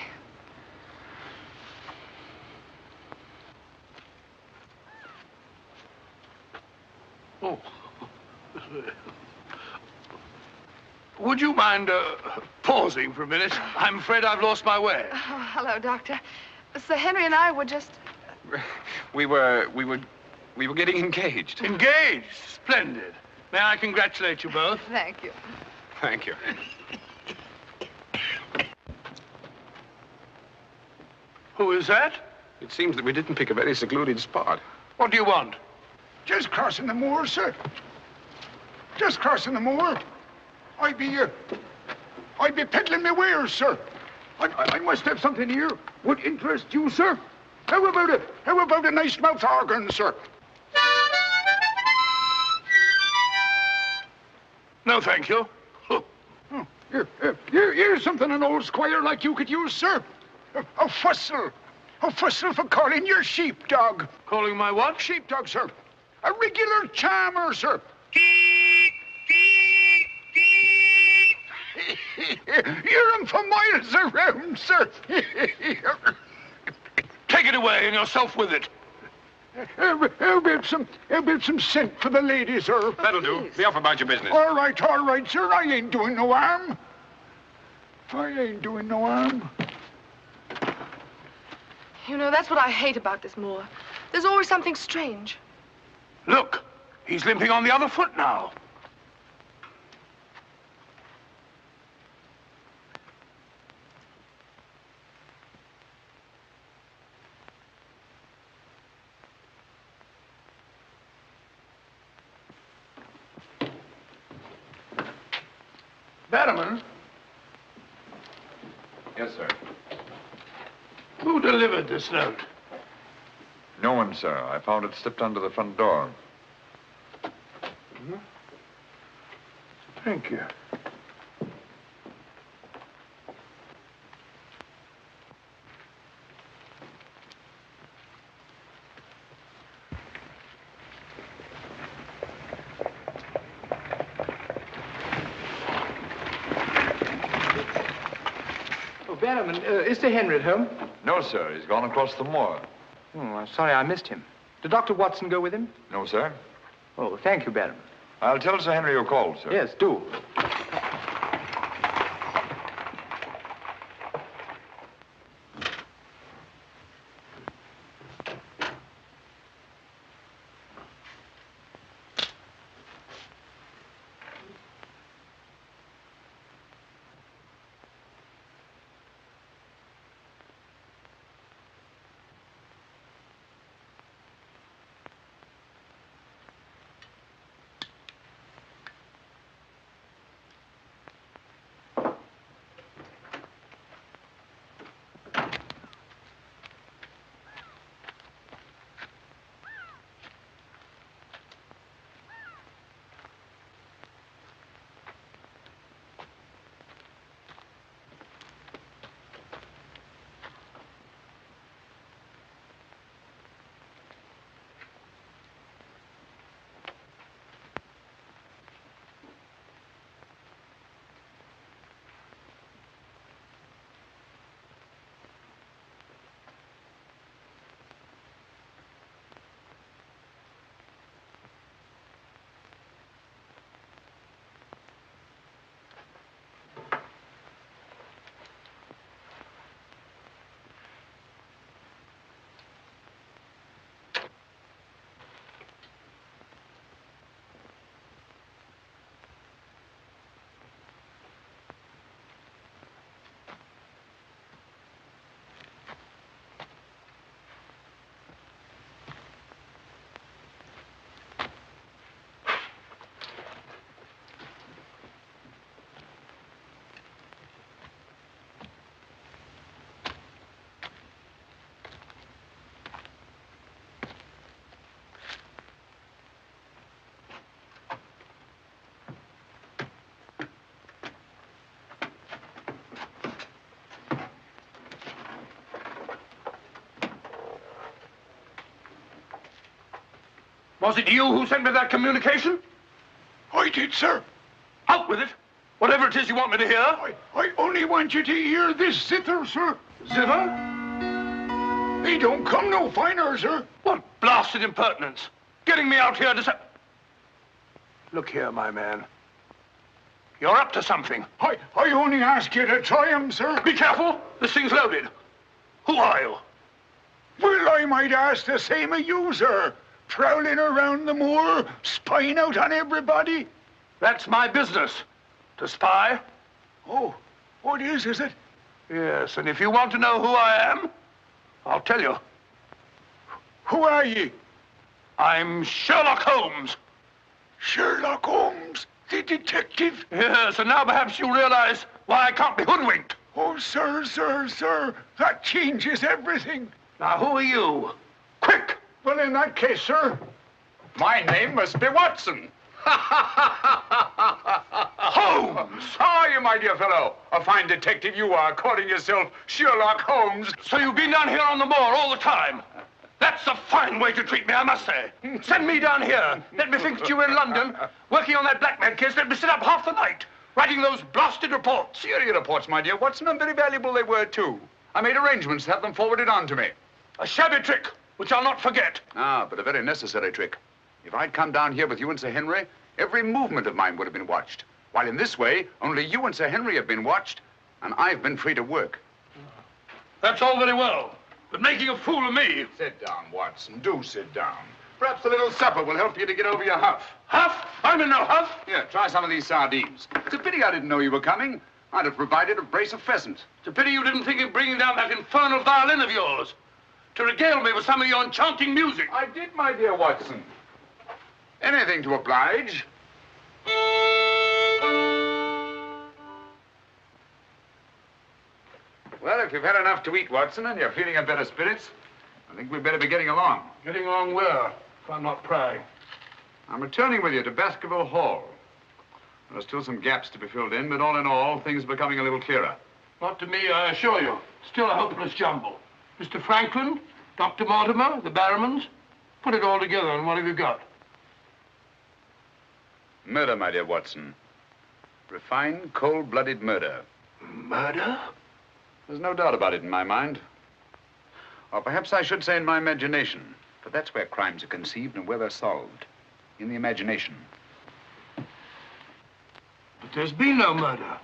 Oh. Would you mind pausing for a minute? I'm afraid I've lost my way. Oh, hello, Doctor. Sir Henry and I were just... We were getting engaged. Engaged? Splendid. May I congratulate you both? Thank you. Thank you. Who is that? It seems that we didn't pick a very secluded spot. What do you want? Just crossing the moor, sir. Just crossing the moor. I'd be peddling my wares, sir. I must have something here would interest you, sir. How about it? How about a nice mouth organ, sir? No, thank you. Here's something an old squire like you could use, sir. A fussel. A fussel for calling your sheepdog. Calling my what? Sheepdog, sir. A regular charmer, sir. Hear him for miles around, sir. Take it away and yourself with it. How about some scent for the lady, sir? That'll do. Be off about your business. All right, sir. I ain't doing no harm. I ain't doing no harm. You know, that's what I hate about this moor. There's always something strange. Look, he's limping on the other foot now. Barrowman? Yes, sir. Who delivered this note? No one, sir. I found it slipped under the front door. Thank you. Barrowman, is Sir Henry at home? No, sir. He's gone across the moor. Oh, I'm sorry I missed him. Did Dr. Watson go with him? No, sir. Oh, thank you, Barrowman. I'll tell Sir Henry you called, sir. Yes, do. Was it you who sent me that communication? I did, sir. Out with it. Whatever it is you want me to hear. I only want you to hear this zither, sir. Zither? He don't come no finer, sir. What blasted impertinence. Getting me out here to say... Look here, my man. You're up to something. I only ask you to try him, sir. Be careful. This thing's loaded. Who are you? Well, I might ask the same of you, sir. Prowling around the moor, spying out on everybody. That's my business. To spy. Oh, what is it? Yes, and if you want to know who I am, I'll tell you. Who are ye? I'm Sherlock Holmes. Sherlock Holmes, the detective? Yes, and now perhaps you realize why I can't be hoodwinked. Oh, sir, that changes everything. Now, who are you? Quick! Well, in that case, sir... My name must be Watson. Holmes! How are you, my dear fellow? A fine detective you are, calling yourself Sherlock Holmes. So you've been down here on the moor all the time? That's a fine way to treat me, I must say. Send me down here. Let me think that you were in London, working on that blackmail case. Let me sit up half the night, writing those blasted reports. Serious reports, my dear Watson, and very valuable they were, too. I made arrangements to have them forwarded on to me. A shabby trick, which I'll not forget. Ah, but a very necessary trick. If I'd come down here with you and Sir Henry, every movement of mine would have been watched. While in this way, only you and Sir Henry have been watched, and I've been free to work. That's all very well, but making a fool of me. Sit down, Watson. Do sit down. Perhaps a little supper will help you to get over your huff. Huff? I'm in no huff. Here, try some of these sardines. It's a pity I didn't know you were coming. I'd have provided a brace of pheasants. It's a pity you didn't think of bringing down that infernal violin of yours to regale me with some of your enchanting music. I did, my dear Watson. Anything to oblige. Well, if you've had enough to eat, Watson, and you're feeling in better spirits, I think we'd better be getting along. Getting along where, if I'm not prying? I'm returning with you to Baskerville Hall. There are still some gaps to be filled in, but all in all, things are becoming a little clearer. Not to me, I assure you. Still a hopeless jumble. Mr. Franklin, Dr. Mortimer, the Barrowmans. Put it all together, and what have you got? Murder, my dear Watson. Refined, cold-blooded murder. Murder? There's no doubt about it in my mind. Or perhaps I should say in my imagination. For that's where crimes are conceived and where they're solved. In the imagination. But there's been no murder.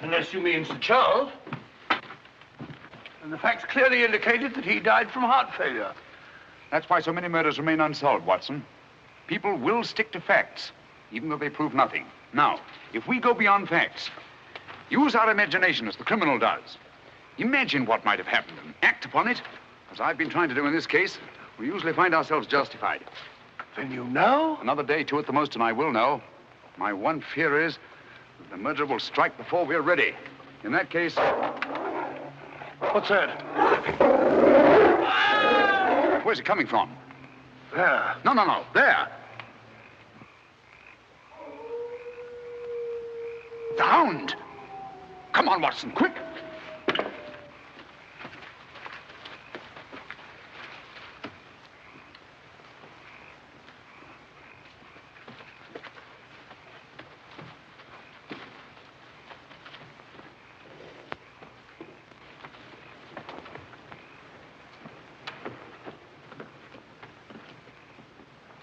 Unless you mean Sir Charles. And the facts clearly indicated that he died from heart failure. That's why so many murders remain unsolved, Watson. People will stick to facts, even though they prove nothing. Now, if we go beyond facts, use our imagination as the criminal does. Imagine what might have happened and act upon it, as I've been trying to do in this case. We usually find ourselves justified. Then you know? Another day, two at the most, and I will know. My one fear is that the murderer will strike before we're ready. In that case... What's that? Where's it coming from? There. No. There. The Hound. Come on, Watson, quick.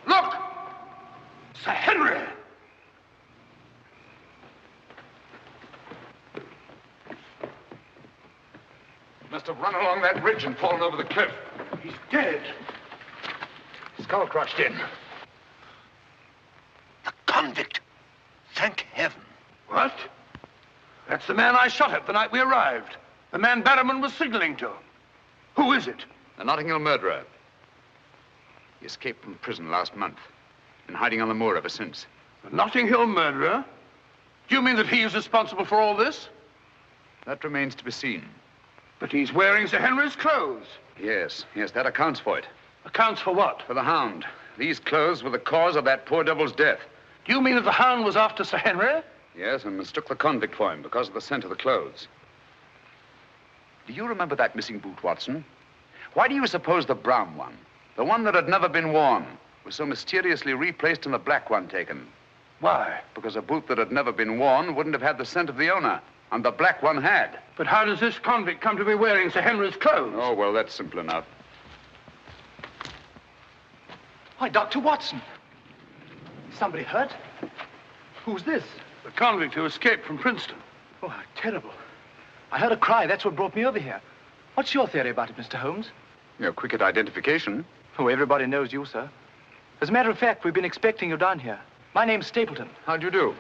Look! Sir Henry! Must have run along that ridge and fallen over the cliff. He's dead. Skull crushed in. The convict. Thank heaven. What? That's the man I shot at the night we arrived. The man Barrowman was signaling to. Who is it? The Notting Hill murderer. He escaped from prison last month. Been hiding on the moor ever since. The Notting Hill murderer? Do you mean that he is responsible for all this? That remains to be seen. But he's wearing Sir Henry's clothes. Yes, that accounts for it. Accounts for what? For the Hound. These clothes were the cause of that poor devil's death. Do you mean that the Hound was after Sir Henry? Yes, and mistook the convict for him because of the scent of the clothes. Do you remember that missing boot, Watson? Why do you suppose the brown one, the one that had never been worn, was so mysteriously replaced and the black one taken? Why? Because a boot that had never been worn wouldn't have had the scent of the owner, and the black one had. But how does this convict come to be wearing Sir Henry's clothes? Oh, well, that's simple enough. Why, Dr. Watson. Is somebody hurt? Who's this? The convict who escaped from Princeton. Oh, how terrible. I heard a cry. That's what brought me over here. What's your theory about it, Mr. Holmes? You're quick at identification. Oh, everybody knows you, sir. As a matter of fact, we've been expecting you down here. My name's Stapleton. How'd you do?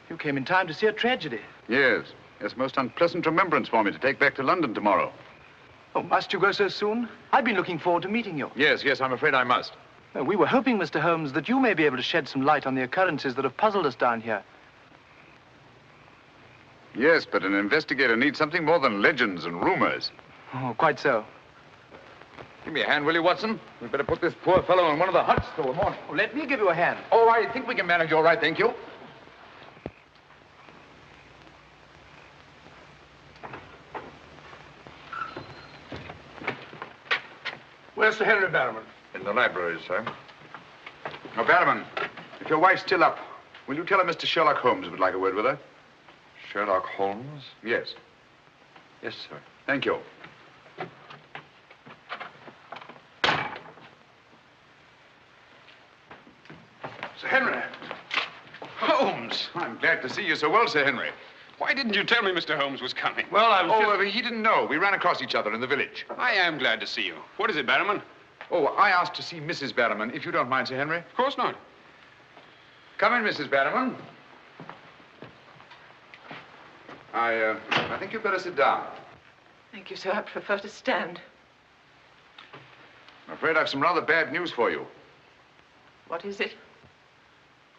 You came in time to see a tragedy. Yes. It's a most unpleasant remembrance for me to take back to London tomorrow. Oh, must you go so soon? I've been looking forward to meeting you. Yes, I'm afraid I must. We were hoping, Mr. Holmes, that you may be able to shed some light on the occurrences that have puzzled us down here. Yes, but an investigator needs something more than legends and rumors. Oh, quite so. Give me a hand, will you, Watson? We better put this poor fellow in one of the huts till the morning. Oh, let me give you a hand. Oh, I think we can manage all right, thank you. Where's Sir Henry Barrowman? In the library, sir. Now, Barrowman, if your wife's still up, will you tell her Mr. Sherlock Holmes would like a word with her? Sherlock Holmes? Yes. Yes, sir. Thank you. Sir Henry. Holmes! I'm glad to see you so well, Sir Henry. Why didn't you tell me Mr. Holmes was coming? Well, I was he didn't know. We ran across each other in the village. I am glad to see you. What is it, Barrowman? Oh, I asked to see Mrs. Barrowman, if you don't mind, Sir Henry. Of course not. Come in, Mrs. Barrowman. I think you'd better sit down. Thank you, sir. I prefer to stand. I'm afraid I've some rather bad news for you. What is it?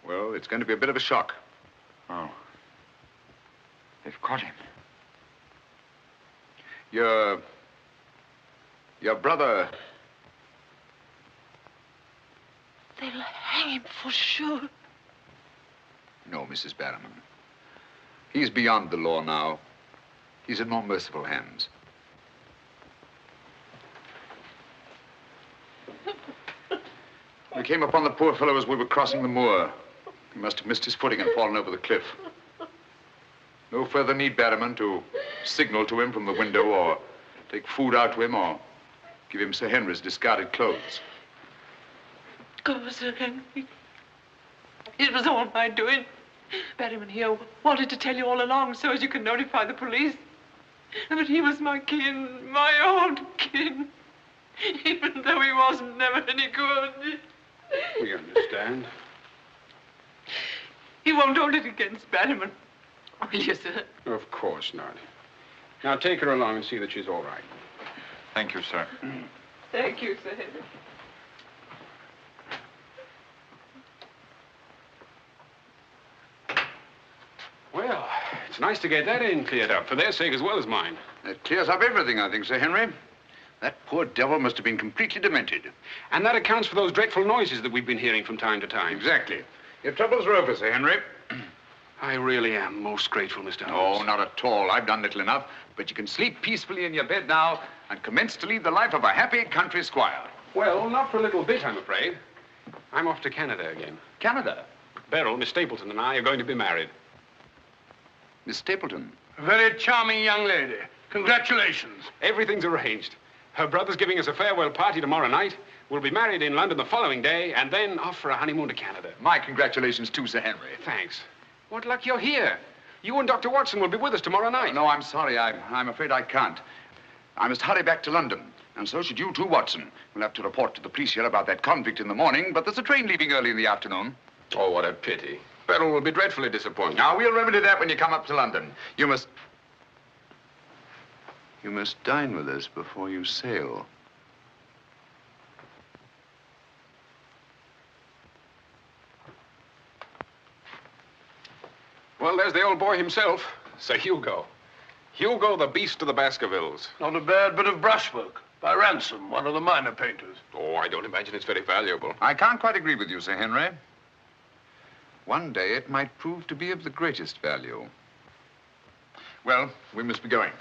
Well, it's going to be a bit of a shock. Oh. They've caught him. Your brother... They'll hang him for sure. No, Mrs. Barrowman. He's beyond the law now. He's in more merciful hands. We came upon the poor fellow as we were crossing the moor. He must have missed his footing and fallen over the cliff. No further need, Barrowman, to signal to him from the window or take food out to him or give him Sir Henry's discarded clothes. Oh, Sir Henry. It was all my doing. Barrowman here wanted to tell you all along so as you could notify the police. But he was my kin, my old kin. Even though he wasn't never any good. We understand. You won't hold it against Barrowman, will you, sir? Of course not. Now take her along and see that she's all right. Thank you, sir. Thank you, Sir Henry. Well, it's nice to get that in cleared up, for their sake as well as mine. That clears up everything, I think, Sir Henry. That poor devil must have been completely demented. And that accounts for those dreadful noises that we've been hearing from time to time. Exactly. Your troubles are over, Sir Henry. I really am most grateful, Mr. Holmes. Oh, not at all. I've done little enough. But you can sleep peacefully in your bed now and commence to lead the life of a happy country squire. Well, not for a little bit, I'm afraid. I'm off to Canada again. Canada? Beryl, Miss Stapleton, and I are going to be married. Miss Stapleton? A very charming young lady. Congratulations. Everything's arranged. Her brother's giving us a farewell party tomorrow night. We'll be married in London the following day, and then off for a honeymoon to Canada. My congratulations too, Sir Henry. Thanks. What luck you're here. You and Dr. Watson will be with us tomorrow night. No, I'm sorry. I'm afraid I can't. I must hurry back to London. And so should you too, Watson. We'll have to report to the police here about that convict in the morning, but there's a train leaving early in the afternoon. Oh, what a pity. Beryl will be dreadfully disappointed. Now, we'll remedy that when you come up to London. You must dine with us before you sail. Well, there's the old boy himself, Sir Hugo. Hugo, the beast of the Baskervilles. Not a bad bit of brushwork by Ransom, one of the minor painters. Oh, I don't imagine it's very valuable. I can't quite agree with you, Sir Henry. One day it might prove to be of the greatest value. Well, we must be going.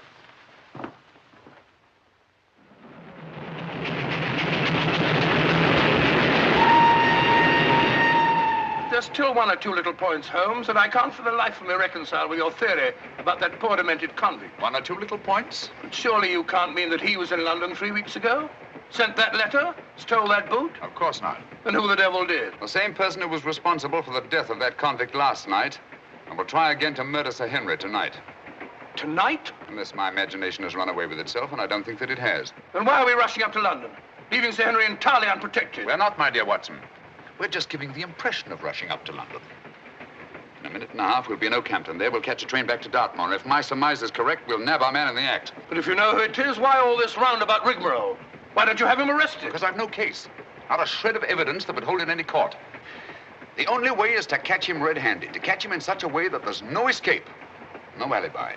There's still one or two little points, Holmes, that I can't for the life of me reconcile with your theory about that poor demented convict. One or two little points? But surely you can't mean that he was in London 3 weeks ago? Sent that letter? Stole that boot? Of course not. Then who the devil did? The same person who was responsible for the death of that convict last night and will try again to murder Sir Henry tonight. Tonight? Unless my imagination has run away with itself, and I don't think that it has. Then why are we rushing up to London, leaving Sir Henry entirely unprotected? We're not, my dear Watson. We're just giving the impression of rushing up to London. In a minute and a half, we'll be in Oakhampton. There, we'll catch a train back to Dartmoor. If my surmise is correct, we'll nab our man in the act. But if you know who it is, why all this roundabout rigmarole? Why don't you have him arrested? Because I've no case. Not a shred of evidence that would hold in any court. The only way is to catch him red-handed, to catch him in such a way that there's no escape, no alibi.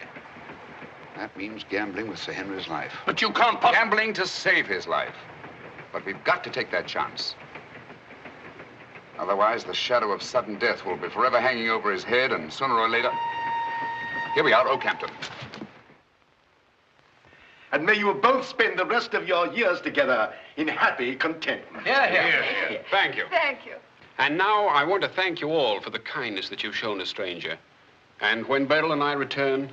That means gambling with Sir Henry's life. But you can't Gambling to save his life. But we've got to take that chance. Otherwise, the shadow of sudden death will be forever hanging over his head, and sooner or later... Here we are, Oakhampton. And may you both spend the rest of your years together in happy contentment. Yeah. Thank you. Thank you. And now I want to thank you all for the kindness that you've shown a stranger. And when Beryl and I return,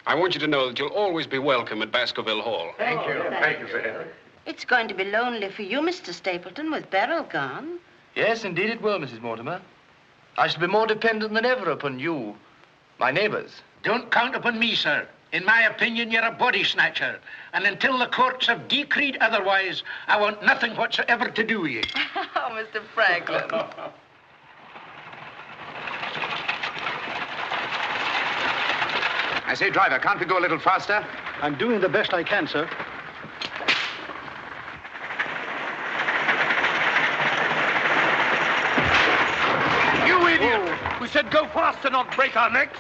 I want you to know that you'll always be welcome at Baskerville Hall. Thank you. Thank you, Sir Henry. It's going to be lonely for you, Mr. Stapleton, with Beryl gone. Yes, indeed it will, Mrs. Mortimer. I shall be more dependent than ever upon you, my neighbors. Don't count upon me, sir. In my opinion, you're a body snatcher. And until the courts have decreed otherwise, I want nothing whatsoever to do with you. Oh, Mr. Franklin. I say, driver, can't we go a little faster? I'm doing the best I can, sir. You idiot! We said go faster, not break our necks.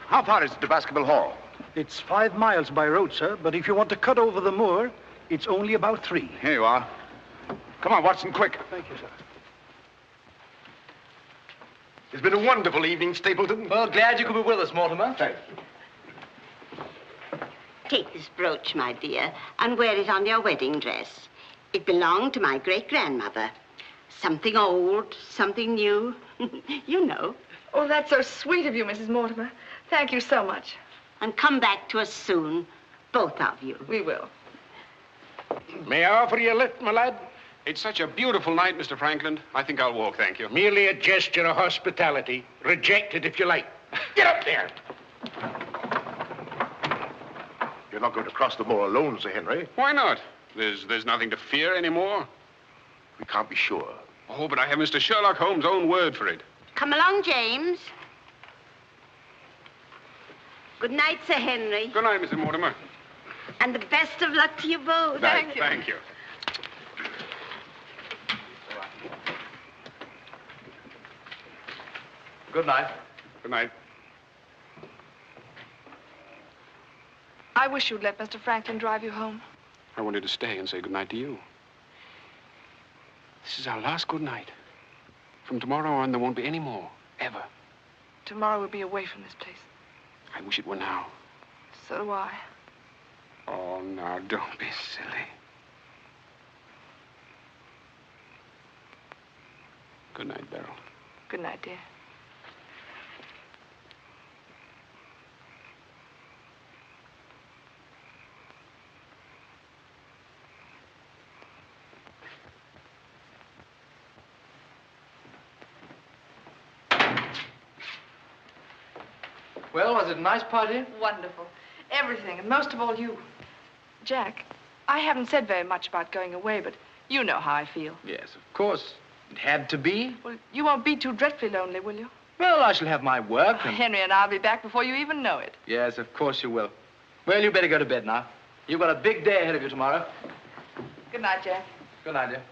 How far is it to Baskerville Hall? It's 5 miles by road, sir, but if you want to cut over the moor, it's only about 3. Here you are. Come on, Watson, quick. Thank you, sir. It's been a wonderful evening, Stapleton. Well, glad you could be with us, Mortimer. Thanks. Take this brooch, my dear, and wear it on your wedding dress. It belonged to my great-grandmother. Something old, something new. You know. Oh, that's so sweet of you, Mrs. Mortimer. Thank you so much. And come back to us soon, both of you. We will. May I offer you a lift, my lad? It's such a beautiful night, Mr. Franklin. I think I'll walk, thank you. Merely a gesture of hospitality. Reject it if you like. Get up there. You're not going to cross the moor alone, Sir Henry. Why not? There's nothing to fear anymore. We can't be sure. Oh, but I have Mr. Sherlock Holmes' own word for it. Come along, James. Good night, Sir Henry. Good night, Mrs. Mortimer. And the best of luck to you both. Thank you. Good night. Good night. I wish you'd let Mr. Franklin drive you home. I wanted to stay and say good night to you. This is our last good night. From tomorrow on, there won't be any more, ever. Tomorrow we'll be away from this place. I wish it were now. So do I. Oh, now, don't be silly. Good night, Beryl. Good night, dear. Well, was it a nice party? Wonderful. Everything, and most of all you. Jack, I haven't said very much about going away, but you know how I feel. Yes, of course. It had to be. Well, you won't be too dreadfully lonely, will you? Well, I shall have my work and... Henry and I'll be back before you even know it. Yes, of course you will. Well, you better go to bed now. You've got a big day ahead of you tomorrow. Good night, Jack. Good night, dear.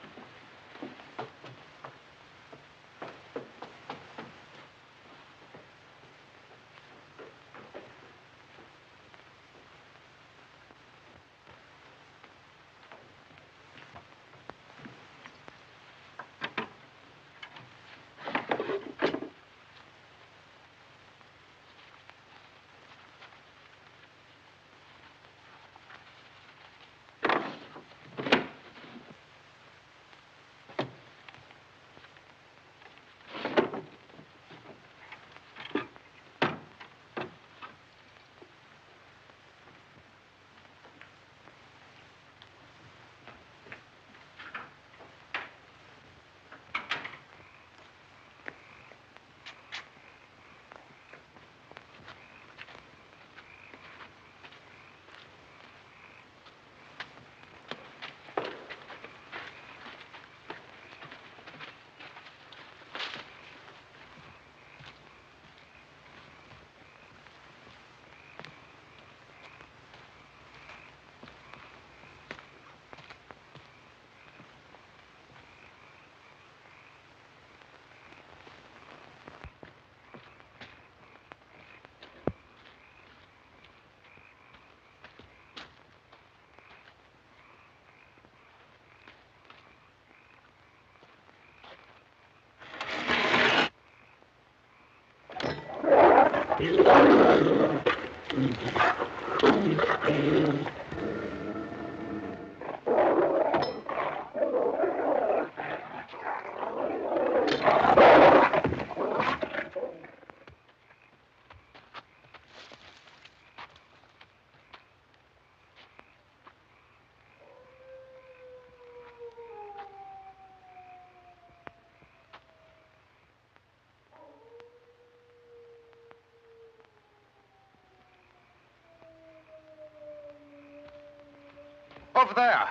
Over there.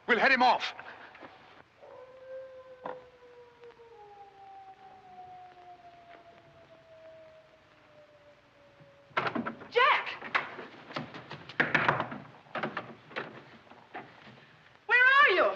We'll head him off. Jack! Where are you?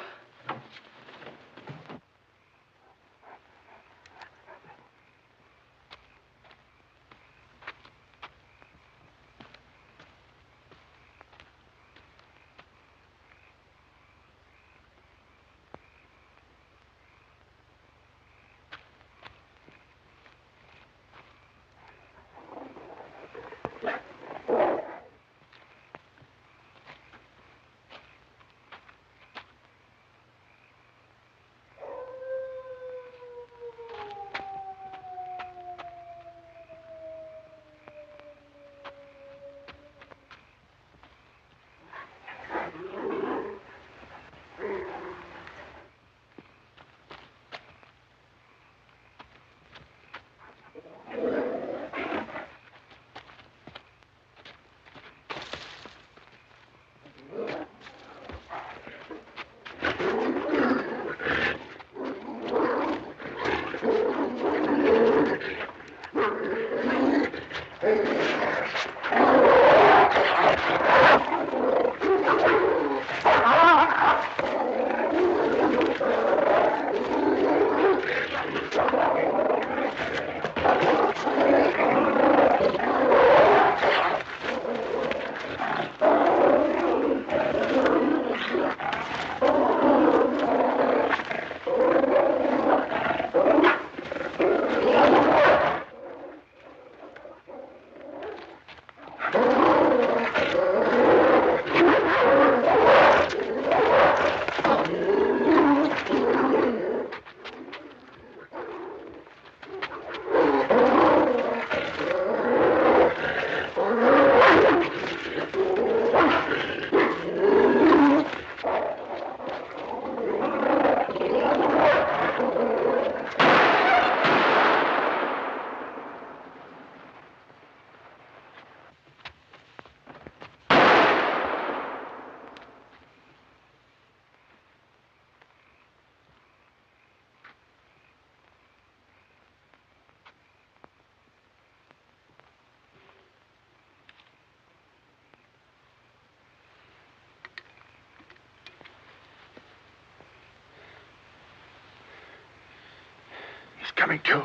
He's coming to.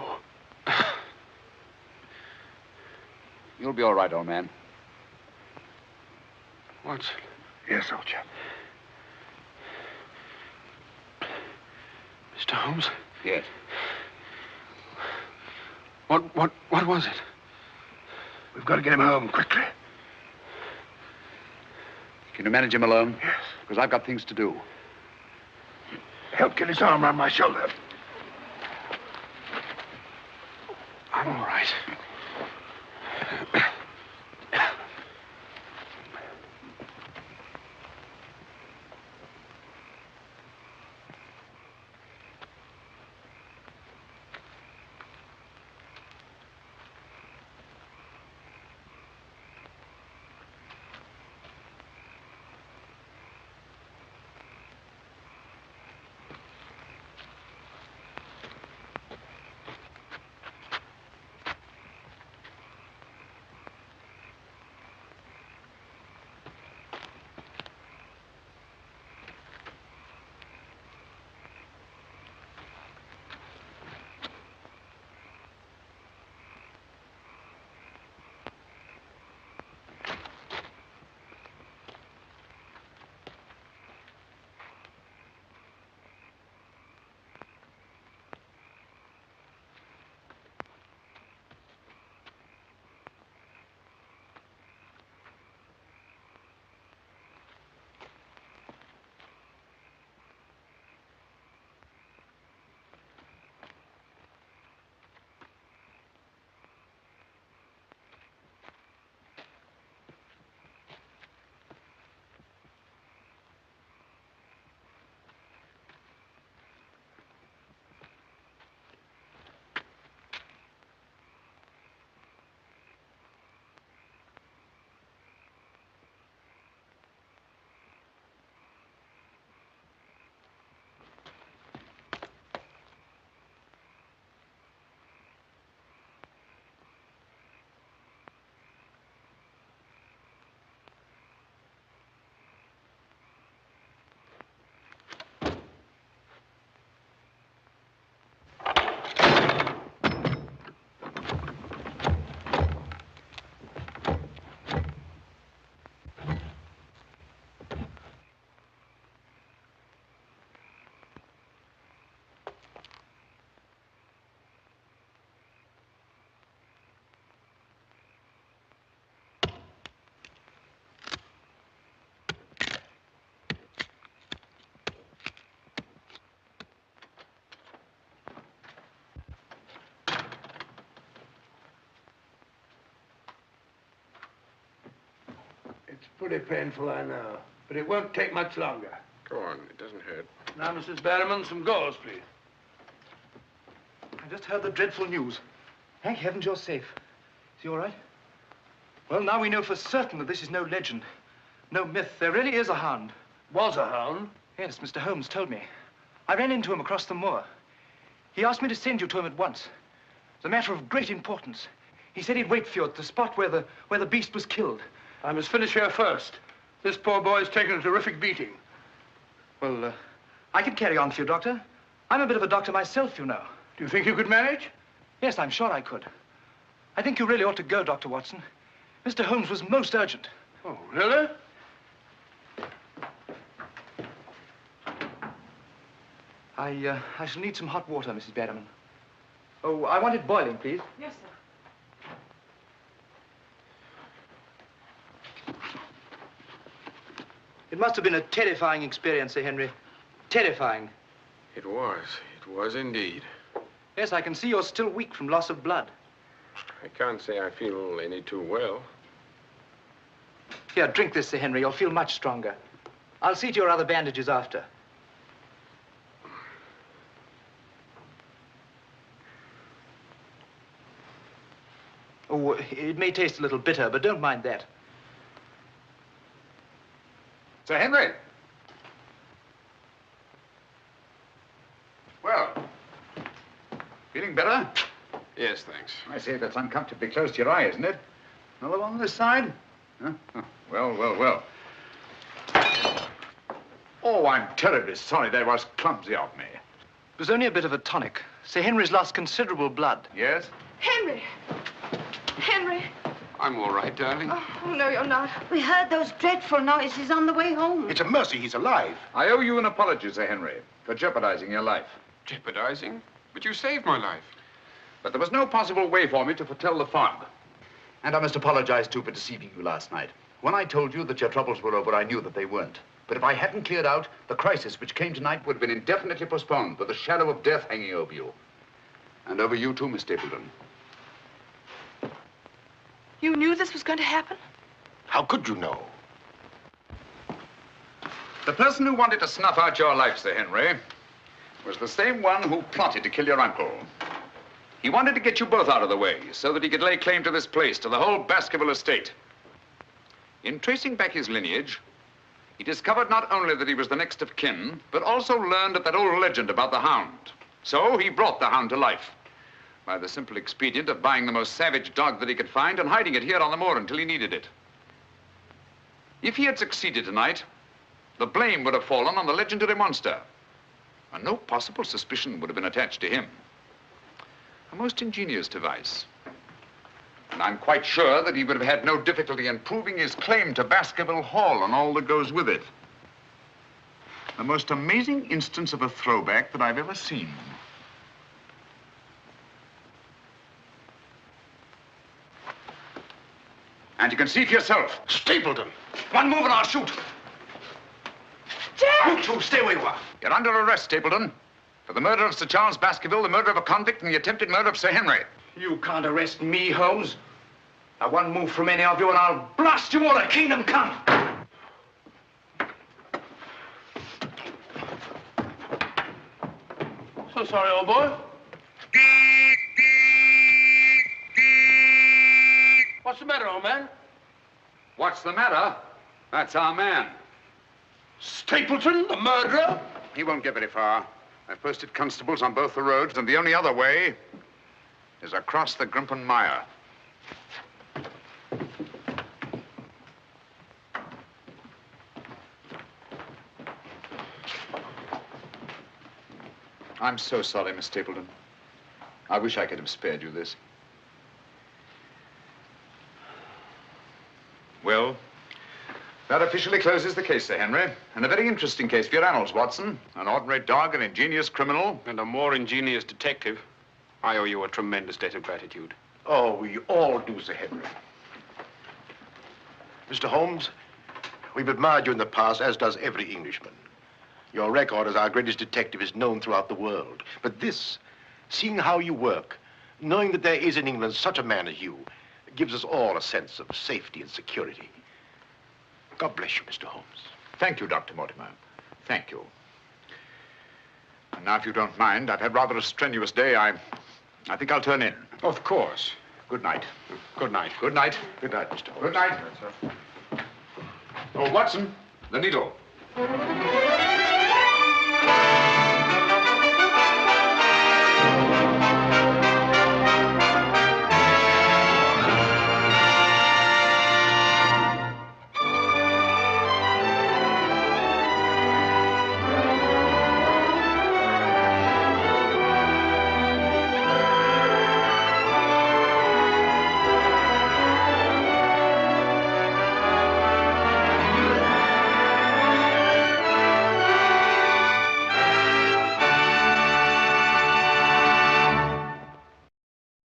You'll be all right, old man. Watson. Yes, old chap. Mr. Holmes? Yes. What was it? We've got to get him home quickly. Can you manage him alone? Yes. Because I've got things to do. Help get his arm around my shoulder. I'm all right. It's pretty painful, I know. But it won't take much longer. Go on, it doesn't hurt. Now, Mrs. Barrowman, some gauze, please. I just heard the dreadful news. Thank heavens you're safe. Is he all right? Well, now we know for certain that this is no legend, no myth. There really is a hound. Was a hound? Yes, Mr. Holmes told me. I ran into him across the moor. He asked me to send you to him at once. It's a matter of great importance. He said he'd wait for you at the spot where the beast was killed. I must finish here first. This poor boy's taken a terrific beating. Well, I could carry on for you, Doctor. I'm a bit of a doctor myself, you know. Do you think you could manage? Yes, I'm sure I could. I think you really ought to go, Dr. Watson. Mr. Holmes was most urgent. Oh, really? I shall need some hot water, Mrs. Barrowman. Oh, I want it boiling, please. Yes, sir. It must have been a terrifying experience, Sir Henry. Terrifying. It was. It was indeed. Yes, I can see you're still weak from loss of blood. I can't say I feel any too well. Here, drink this, Sir Henry. You'll feel much stronger. I'll see to your other bandages after. Oh, it may taste a little bitter, but don't mind that. Sir Henry. Well, feeling better? Yes, thanks. I say that's uncomfortably close to your eye, isn't it? Another one on this side? Huh? Oh, well, well, well. Oh, I'm terribly sorry. That was clumsy of me. It was only a bit of a tonic. Sir Henry's lost considerable blood. Yes? Henry! Henry! I'm all right, darling. Oh, no, you're not. We heard those dreadful noises on the way home. It's a mercy he's alive. I owe you an apology, Sir Henry, for jeopardizing your life. Jeopardizing? But you saved my life. But there was no possible way for me to foretell the fog. And I must apologize, too, for deceiving you last night. When I told you that your troubles were over, I knew that they weren't. But if I hadn't cleared out, the crisis which came tonight would have been indefinitely postponed, with the shadow of death hanging over you. And over you, too, Miss Stapleton. You knew this was going to happen? How could you know? The person who wanted to snuff out your life, Sir Henry, was the same one who plotted to kill your uncle. He wanted to get you both out of the way so that he could lay claim to this place, to the whole Baskerville estate. In tracing back his lineage, he discovered not only that he was the next of kin, but also learned of that old legend about the Hound. So he brought the Hound to life by the simple expedient of buying the most savage dog that he could find and hiding it here on the moor until he needed it. If he had succeeded tonight, the blame would have fallen on the legendary monster, and no possible suspicion would have been attached to him. A most ingenious device. And I'm quite sure that he would have had no difficulty in proving his claim to Baskerville Hall and all that goes with it. The most amazing instance of a throwback that I've ever seen. And you can see for yourself. Stapleton! One move and I'll shoot. Jack! You two, stay where you are. You're under arrest, Stapleton. For the murder of Sir Charles Baskerville, the murder of a convict, and the attempted murder of Sir Henry. You can't arrest me, Holmes. Now, one move from any of you and I'll blast you all to kingdom come. So sorry, old boy. What's the matter, old man? What's the matter? That's our man. Stapleton, the murderer? He won't get very far. I've posted constables on both the roads, and the only other way is across the Grimpen Mire. I'm so sorry, Miss Stapleton. I wish I could have spared you this. Well, that officially closes the case, Sir Henry. And a very interesting case for your annals, Watson. An ordinary dog, an ingenious criminal. And a more ingenious detective. I owe you a tremendous debt of gratitude. Oh, we all do, Sir Henry. Mr. Holmes, we've admired you in the past, as does every Englishman. Your record as our greatest detective is known throughout the world. But this, seeing how you work, knowing that there is in England such a man as you, gives us all a sense of safety and security. God bless you, Mr. Holmes. Thank you, Dr. Mortimer. Thank you. And now, if you don't mind, I've had rather a strenuous day. I think I'll turn in. Of course. Good night. Good night. Good night. Good night, Mr. Holmes. Good night. Oh, Watson, the needle.